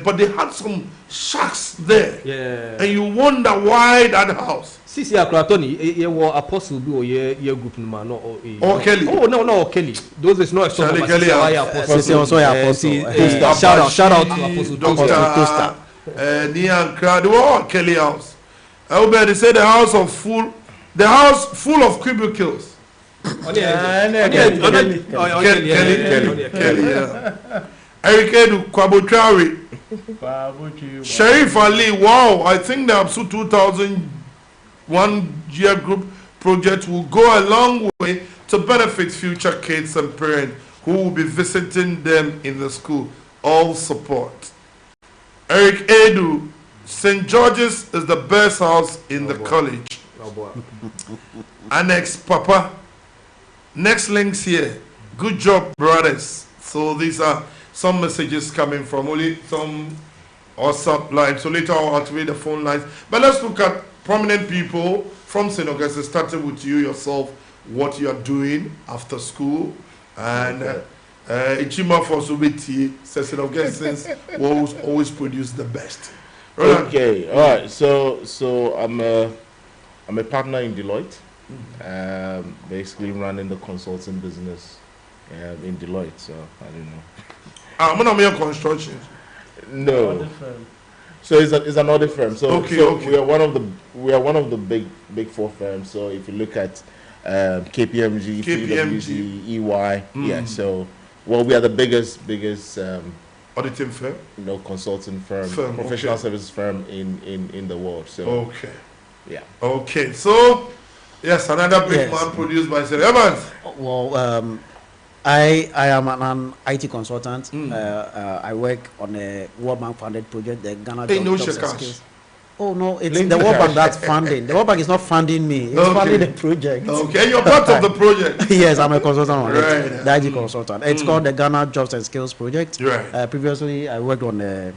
But they had some sharks there. Yeah. And you wonder why that house. Sisi Akratoni, you were apostle or your group man or Kelly. Oh no, Kelly. Those is not Kelly. Also apostle. Shout out to Apostle Dr. Nian Crowd. Oh, Kelly house. I will they say the house full of cubicles. Kelly. Eric Edu Kwabotrawi. Sharif Ali. Wow, I think the Apsu 2G1 group project will go a long way to benefit future kids and parents who will be visiting them in the school. All support. Eric Edu, St. George's is the best house in the college. Annex Papa. Next links here. Good job, brothers. So these are some messages coming from only some WhatsApp lines. So later I'll activate the phone lines. But let's look at prominent people from St. Augustine, starting with you yourself, what you are doing after school. And Ichima for Subiti says St. Augustine's will always produce the best. Okay, all right. So I'm a partner in Deloitte. Basically running the consulting business in Deloitte. So I don't know. I'm not making construction. No. So it's an audit firm. So, okay. we are one of the big four firms. So if you look at KPMG, PwC, EY, yeah. So we are the biggest auditing firm, consulting firm, professional services firm in the world. So okay, yeah. Okay, so yes, another big man produced by Sir Evans. Well, I am an IT consultant. I work on a World Bank funded project, the Ghana Jobs and Skills. Oh no, it's the World Bank that's funding. The World Bank is not funding me. It's funding the project. Okay, and you're part of the project. Yes, I'm a consultant on it. The IT consultant. It's called the Ghana Jobs and Skills project. Right. Previously, I worked on the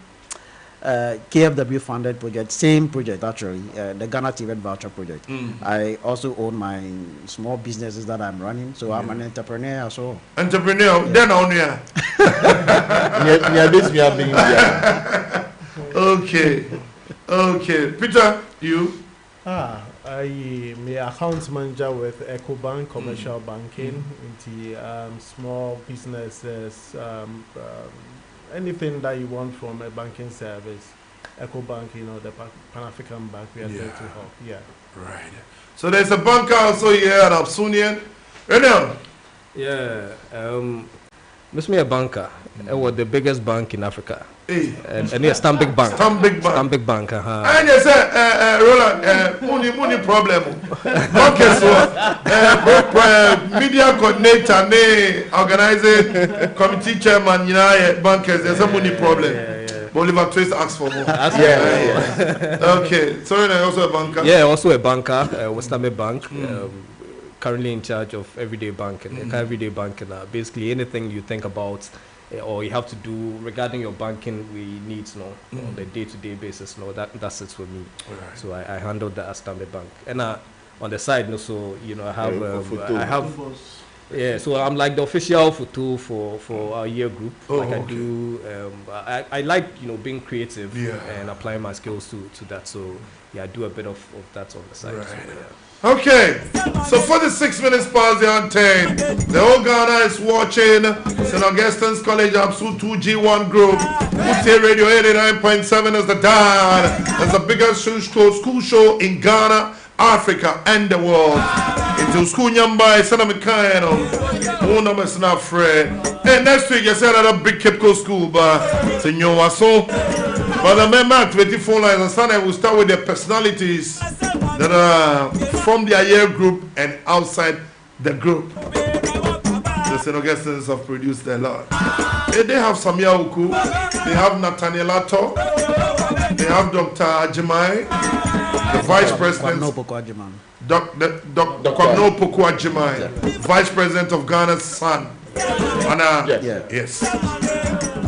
KFW funded project, same project actually, the Ghana TV voucher project. I also own my small businesses that I'm running, so I'm an entrepreneur. So entrepreneur, then on here. Okay, Peter, you? I am account manager with EcoBank Commercial Banking into small businesses. Anything that you want from a banking service, EcoBank, the Pan-African Bank, we are there to help. Yeah. Right. So there's a banker also here at Absunian. Right now. Yeah. Miss me a banker. It was the biggest bank in Africa. Hey. And yeah, Stanbic Bank. Stanbic Bank. And you say, Roland, money problem. Bankers, media coordinator, organizing committee chairman, bankers, there's a money problem. Bolivar Twist asks for more. Okay. Sorry, also a banker. Yeah, also a banker. Stanbic Bank. Currently in charge of everyday banking. Everyday banking. Basically, anything you think about or you have to do regarding your banking, we need to know on the day-to-day basis. No, that sits with me. Right. So I handled that at Stanbic Bank. And on the side, so I have yeah. So I'm like the official photo for our year group. I do. I like being creative and applying my skills to that. So yeah, I do a bit of that on the side. Right. So, yeah. Okay, so for the 6 minutes past the 10, the whole Ghana is watching St. Augustine's College Apsu 2G1 group. Mute Radio 89.7 is the dial. It's the biggest school show in Ghana, Africa, and the world. Into school nyamba, Sanamikano, Unam is not friend. And next week, you said another big Kipco school, but Senor Waso. But remember, 24 lines and Sunday, we'll start with the personalities that are from their year group and outside the group. The St. Augustine's have produced a lot. They have Samia Uku, they have Nathaniel Ato, they have Dr. Ajimai, the Vice President. Dr. Kwamno Poku Ajimai, Vice President of Ghana's son. Yes.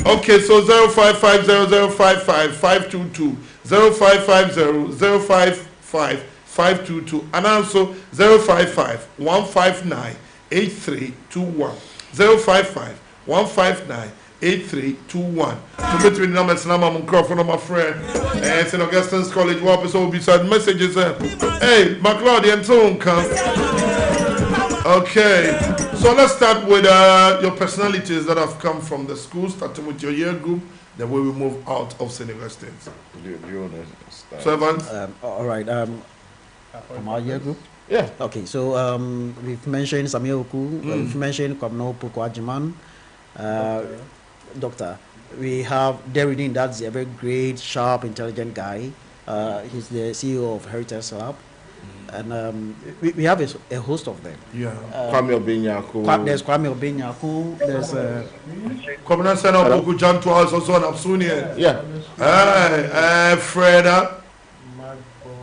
Okay, so 0550055522, 0550055522, and also 055-159-8321, 055-159-8321. To between the numbers, I'm microphone, my friend. And St. Augustine's College, what episode beside messages? Hey, McLeod, and so come. Okay, so let's start with your personalities that have come from the school, starting with your year group, then we will move out of St. Augustine's. Do you want to start? So, Evans? All right. From our year group? Yeah. Okay, so we've mentioned Samuel Oku, we've mentioned Kwamno Pukwajiman, Doctor. We have Derridin, that's a very great, sharp, intelligent guy. He's the CEO of Heritage Lab. And we have a host of them. Yeah. Kwame Obenyaku. There's Kwame Obenyaku. There's Commander Sena Oku Jantua is also an Apsunian. Yeah. Freda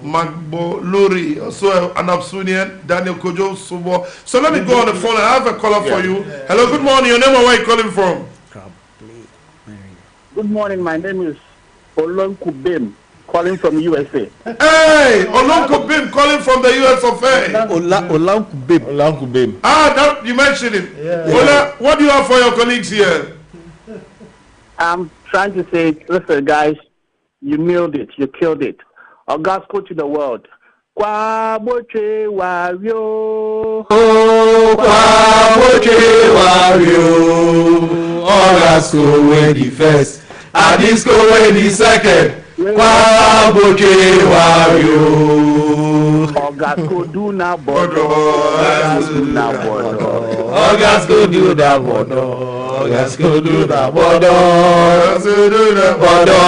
Magbo Luri, also an Apsunian. Daniel Kojo Subo. So let me go on the phone. I have a caller for you. Hello, good morning. Your name and where you calling from? Good morning. My name is Olonku Bim, calling from USA. Hey, Olonku Bim calling from the US of A. Olonku Bim. Olonku Bim. Ah, that, you mentioned it. Yeah. Ola, what do you have for your colleagues here? I'm trying to say, listen, guys, you nailed it. You killed it. Augusto to the world. Kwaboche wario. Oh, Kwaboche wario. Augusto win the first. Adisco win the second. Kwaboche wario. Augusto do na bodo. Augusto na bodo. Augusto do na bodo. Augusto do na bodo. Augusto do na bodo.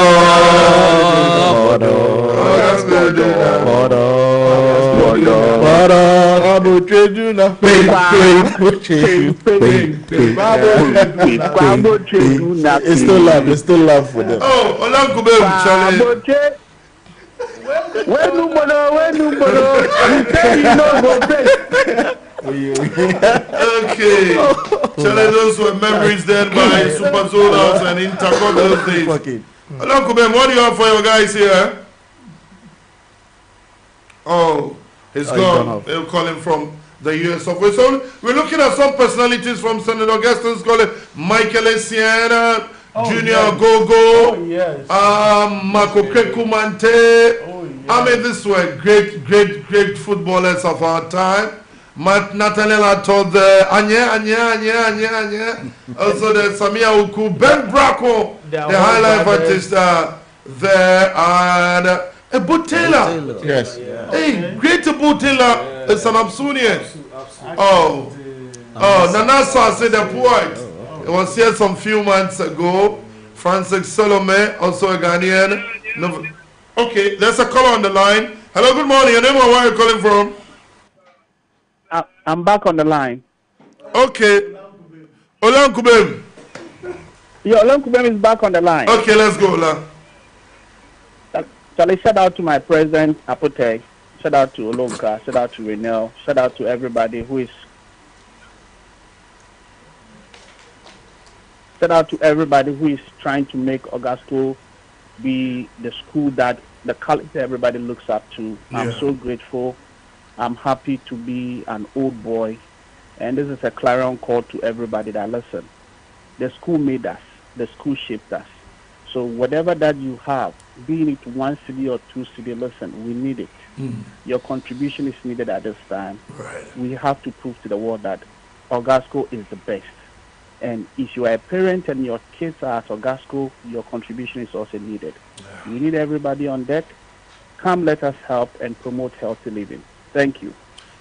It's still love for them. Oh, Olankube Charlie. When you Okay. Charlie, those were memories then by Super Zolas and Intercom those days. Olankube, what do you have for your guys here? Oh, he's gone. They'll call him from the US of A. So we're looking at some personalities from St. Augustine's College. Michael Essien, Junior Gogo, Marco Kekumante. I mean, these were great footballers of our time. Nathaniel told the Anya. Also the Samia Uku, Ben Braco, the high life artist there, and Butela. Yes. Hey, great Butela is an Apsunian. Oh, Nanasa said the poet. It was here some few months ago. Francis Salome, also a Ghanaian. Okay, there's a caller on the line. Hello, good morning. Your name and where are you calling from? I'm back on the line. Okay. Olankubem. Yeah, Olankubem is back on the line. Okay, let's go, Ola. Shall I shout out to my president, Apote, shout out to Olonka, shout out to Renel, shout out to everybody who is trying to make Augusto be the school that the college everybody looks up to. Yeah. I'm so grateful. I'm happy to be an old boy. And this is a clarion call to everybody that listen. The school made us. The school shaped us. So whatever that you have, be it 1 city or 2 city, listen, we need it. Your contribution is needed at this time. Right. We have to prove to the world that Augusto is the best. And if you are a parent and your kids are at Augusto, your contribution is also needed. Yeah. We need everybody on deck. Come, let us help and promote healthy living. Thank you.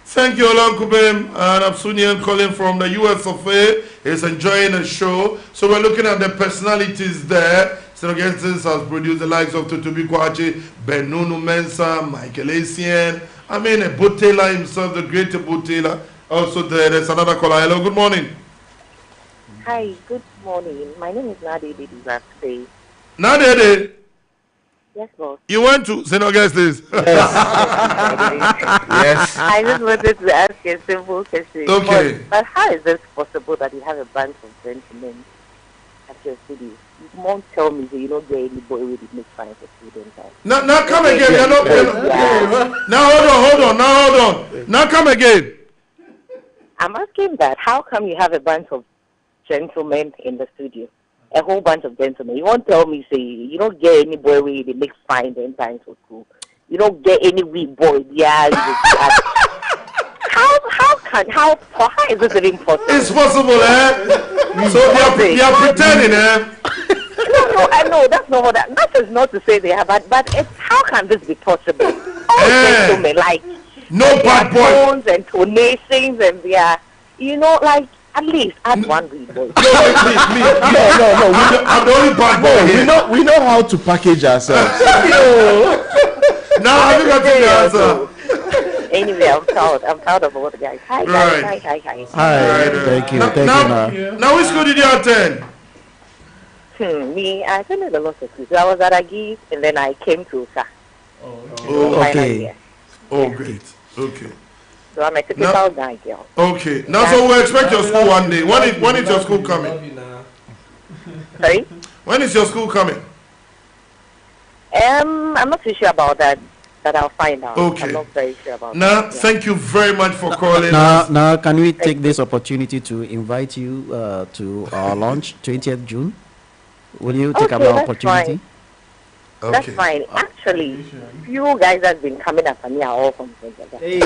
Thank you, Olankubem. And Absunian calling from the US of A is enjoying the show. So we're looking at the personalities there. St. Augustine's has produced the likes of Tutubi Kwachi, Benunu Mensah, Michael Essien. I mean, Butela himself, the great Butela. Also, there's another caller. Hello, good morning. Hi, good morning. My name is Nadede Disaste. Nadede? Yes, boss. You went to St. Augustine's? Yes. I just wanted to ask a simple question. Okay. But how is it possible that you have a bunch of gentlemen at your studio. You won't tell me that you don't get any boy with it makes fine for students. Now come again. Now hold on. Now come again. I'm asking that. How come you have a bunch of gentlemen in the studio? A whole bunch of gentlemen. You won't tell me, say, you don't get any boy with it makes fine 10 times for school. You don't get any weak boy. Yeah. How is this even possible? It's possible, eh? So they are pretending, eh? No, I know that's not what that is not to say they have, but it's how can this be possible? All gentlemen, like no bad boy and tonations and they are, like at least add one weak boy. No. I'm the only bad boy here. We know how to package ourselves. Now have you got the answer? Anyway, I'm proud of all the guys. Hi guys, Right. hi. Hi, thank you. Now which school did you attend? Me, I attended a lot of schools. I was at Agis and then I came to Usa. Okay. Oh, great. Okay. So I'm a typical guy girl. Okay. Now, so we'll expect your school one day. When is your school coming? Sorry? When is your school coming? I'm not too sure about that, but I'll find out. Okay. I'm not very sure about Now, that. thank you very much for calling. Now, can we take this opportunity to invite you to our launch, 20th June? Will you take up the opportunity? Fine. That's fine. Actually, you guys have been coming up and me are all from Tanzania.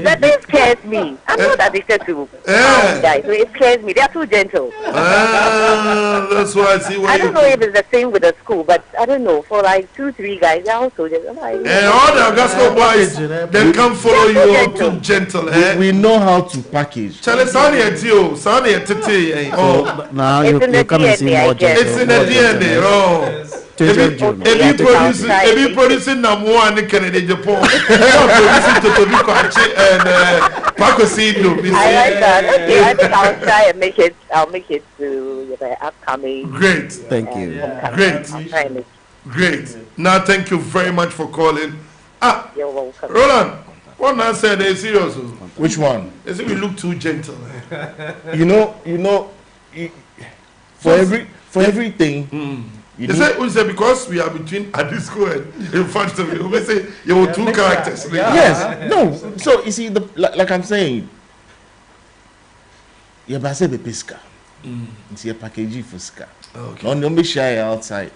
That thing scares me. I'm not addicted to guys, so it scares me. They are too gentle. That's why I see. I don't know if it's the same with the school, but I don't know. For like 2-3 guys, they're also gentle. And all the Augusto boys, they come follow you all too gentle. We know how to package. Chale Sani and Tio, Sani and Titi. Now you come and see more gentle. It's in the DNA. Oh. If you producing number one in Canada, Japan, producing Totobi Kwachi and Paco Sindo. I like that. Okay, I think I'll try and make it. I'll make it to the upcoming. Great. Thank you. Great. Now, thank you very much for calling. You're welcome. Roland, what man said is serious. Which one? Is it we look too gentle? For everything. You say because we are between at this school and in fact we say you have two characters. Yes. No. So you see, like I'm saying, you have to be pesca. It's your packaging for ska. Okay. Don't be shy outside.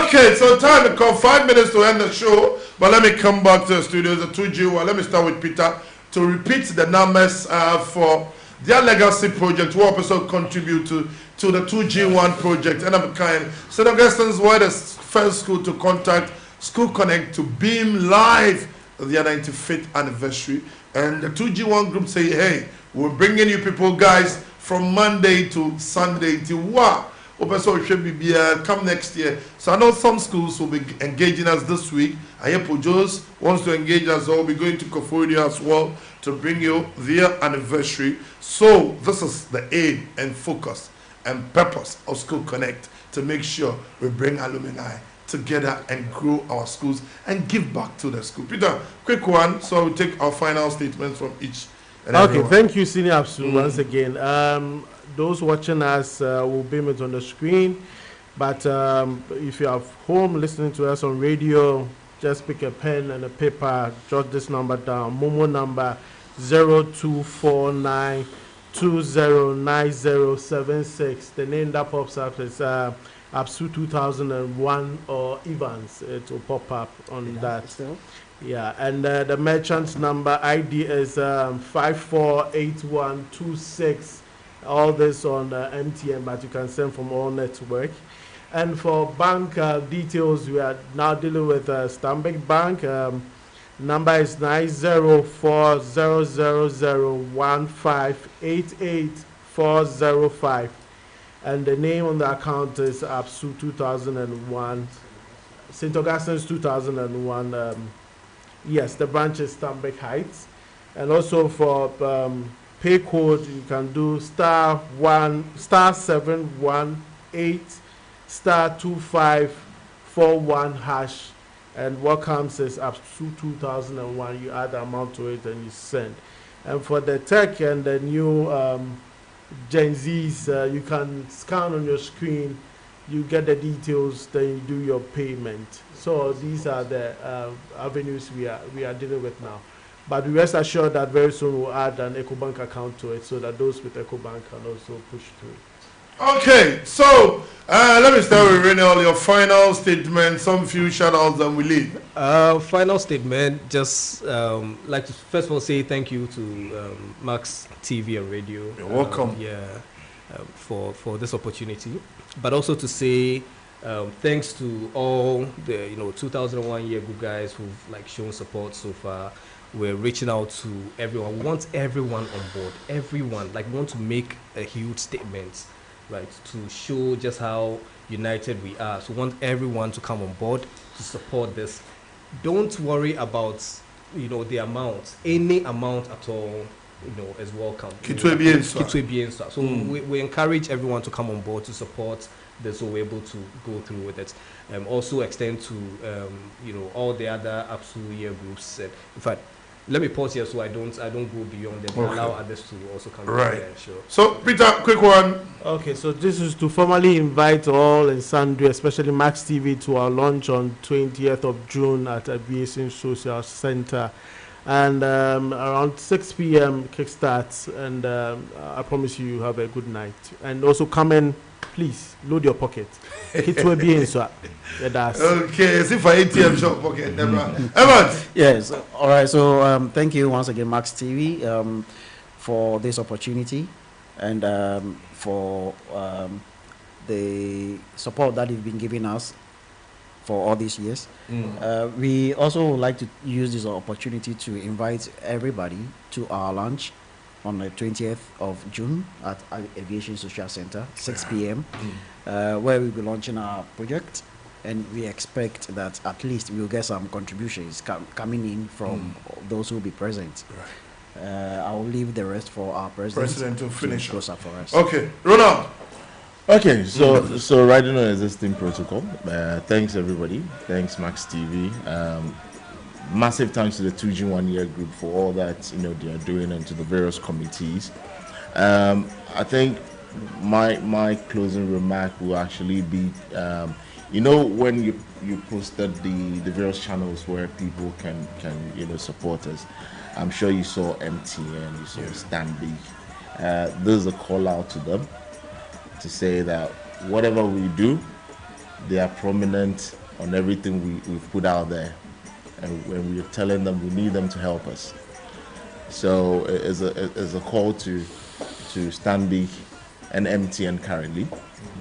Okay, so time to call 5 minutes to end the show. But let me come back to the studios. The 2G1. Let me start with Peter to repeat the numbers for their legacy project. Who also contribute to the 2G1 project. And I'm kind. St. Augustine's were the first school to contact School Connect to beam live their 95th anniversary. And the 2G1 group say, hey, we're bringing you people, guys, from Monday to Sunday to wow. Come next year. So I know some schools will be engaging us this week. Ayepo Jos wants to engage us all. We're going to Koforidua as well to bring you their anniversary. So this is the aim and focus and purpose of School Connect, to make sure we bring alumni together and grow our schools and give back to the school. Peter, quick one, so we'll take our final statements from each and everyone. Thank you, Senior Apsu, once again. Those watching us will beam it on the screen, but if you are home listening to us on radio, just pick a pen and a paper, jot this number down. Momo number 0249209076. The name that pops up is Apsu 2001 or Evans. It will pop up on that. Yeah, and the merchant's number ID is 548126. All this on MTN, but you can send from all network. And for bank details, we are now dealing with Stanbic Bank. Number is 9040015888405. And the name on the account is Apsu 2001, St. Augustine's 2001. Yes, the branch is Stanbic Heights. And also for pay code, you can do *718 *2541# And what comes is Apsu 2001. You add the amount to it and you send. And for the tech and the new Gen Zs, you can scan on your screen, you get the details, then you do your payment. So these are the avenues we are dealing with now. But we rest assured that very soon we'll add an EcoBank account to it so that those with EcoBank can also push through. Okay, so let me start with Renal. Your final statement, some few shout-outs, and we leave. Final statement, just like to first of all say thank you to Max TV and Radio. You're welcome. For this opportunity, but also to say thanks to all the 2001 year group guys who've like shown support so far. We're reaching out to everyone. We want everyone on board. Everyone, like, we want to make a huge statement, right, to show just how united we are. So we want everyone to come on board to support this. Don't worry about the amount. Any amount at all, is welcome. So we encourage everyone to come on board to support this, so we're able to go through with it. Also extend to all the other Apsu year groups. In fact, let me pause here so I don't go beyond them. Okay. Allow others to also come. Right. There, sure. So Peter, quick one. Okay, so this is to formally invite all and sundry, especially Max TV, to our launch on 20th of June at Aviation Social Center. And around 6 p.m. kickstarts, and I promise you have a good night. And also come in, please load your pocket. It will be in so. Okay, see for ATM shop pocket. Evans. Yes. All right. So thank you once again, Max TV, for this opportunity, and for the support that you've been giving us for all these years. We also would like to use this opportunity to invite everybody to our lunch on the 20th of June at Aviation Social Center, 6 p.m., where we'll be launching our project, and we expect that at least we'll get some contributions coming in from those who will be present. Right. I will leave the rest for our president to finish close up for us. Okay, Ronald. Okay, so riding on existing protocol. Thanks everybody. Thanks Max TV. Massive thanks to the 2G1 year group for all that they are doing, and to the various committees. I think my closing remark will actually be, when you posted the various channels where people can support us. I'm sure you saw MTN, you saw Stanbic. There's a call out to them to say that whatever we do, they are prominent on everything we've put out there, and when we're telling them we need them to help us. So it's a call to Stanbic and MTN currently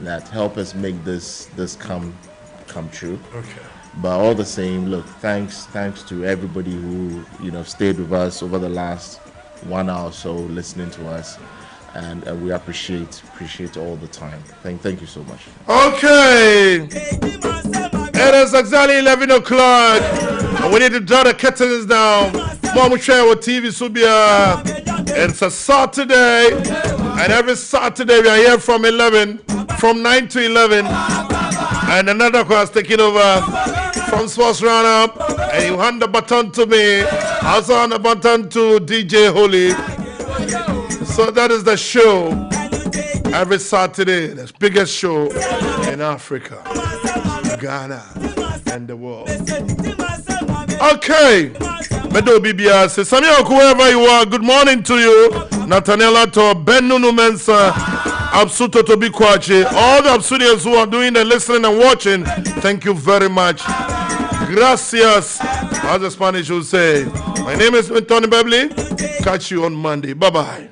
that help us make this come true. Okay. But all the same, look, thanks to everybody who stayed with us over the last 1 hour or so listening to us. And we appreciate all the time. Thank you so much. Okay, it is exactly 11 o'clock. We need to draw the curtains down. Mom, we share with TV Subia. It's a Saturday, and every Saturday we are here from 9 to 11, and another class taking over from Sports Roundup, and you hand the baton to me. I also hand the baton to DJ Holy. So that is the show every Saturday, the biggest show in Africa, Ghana, and the world. Okay, Medo Bibia says, Samuel, whoever you are, good morning to you. Nathaniela to Ben Nunu Mensa, Apsu 2G1, all the Apsudians who are doing the listening and watching, thank you very much. Gracias, as the Spanish will say. My name is Tony Beverly. Catch you on Monday. Bye-bye.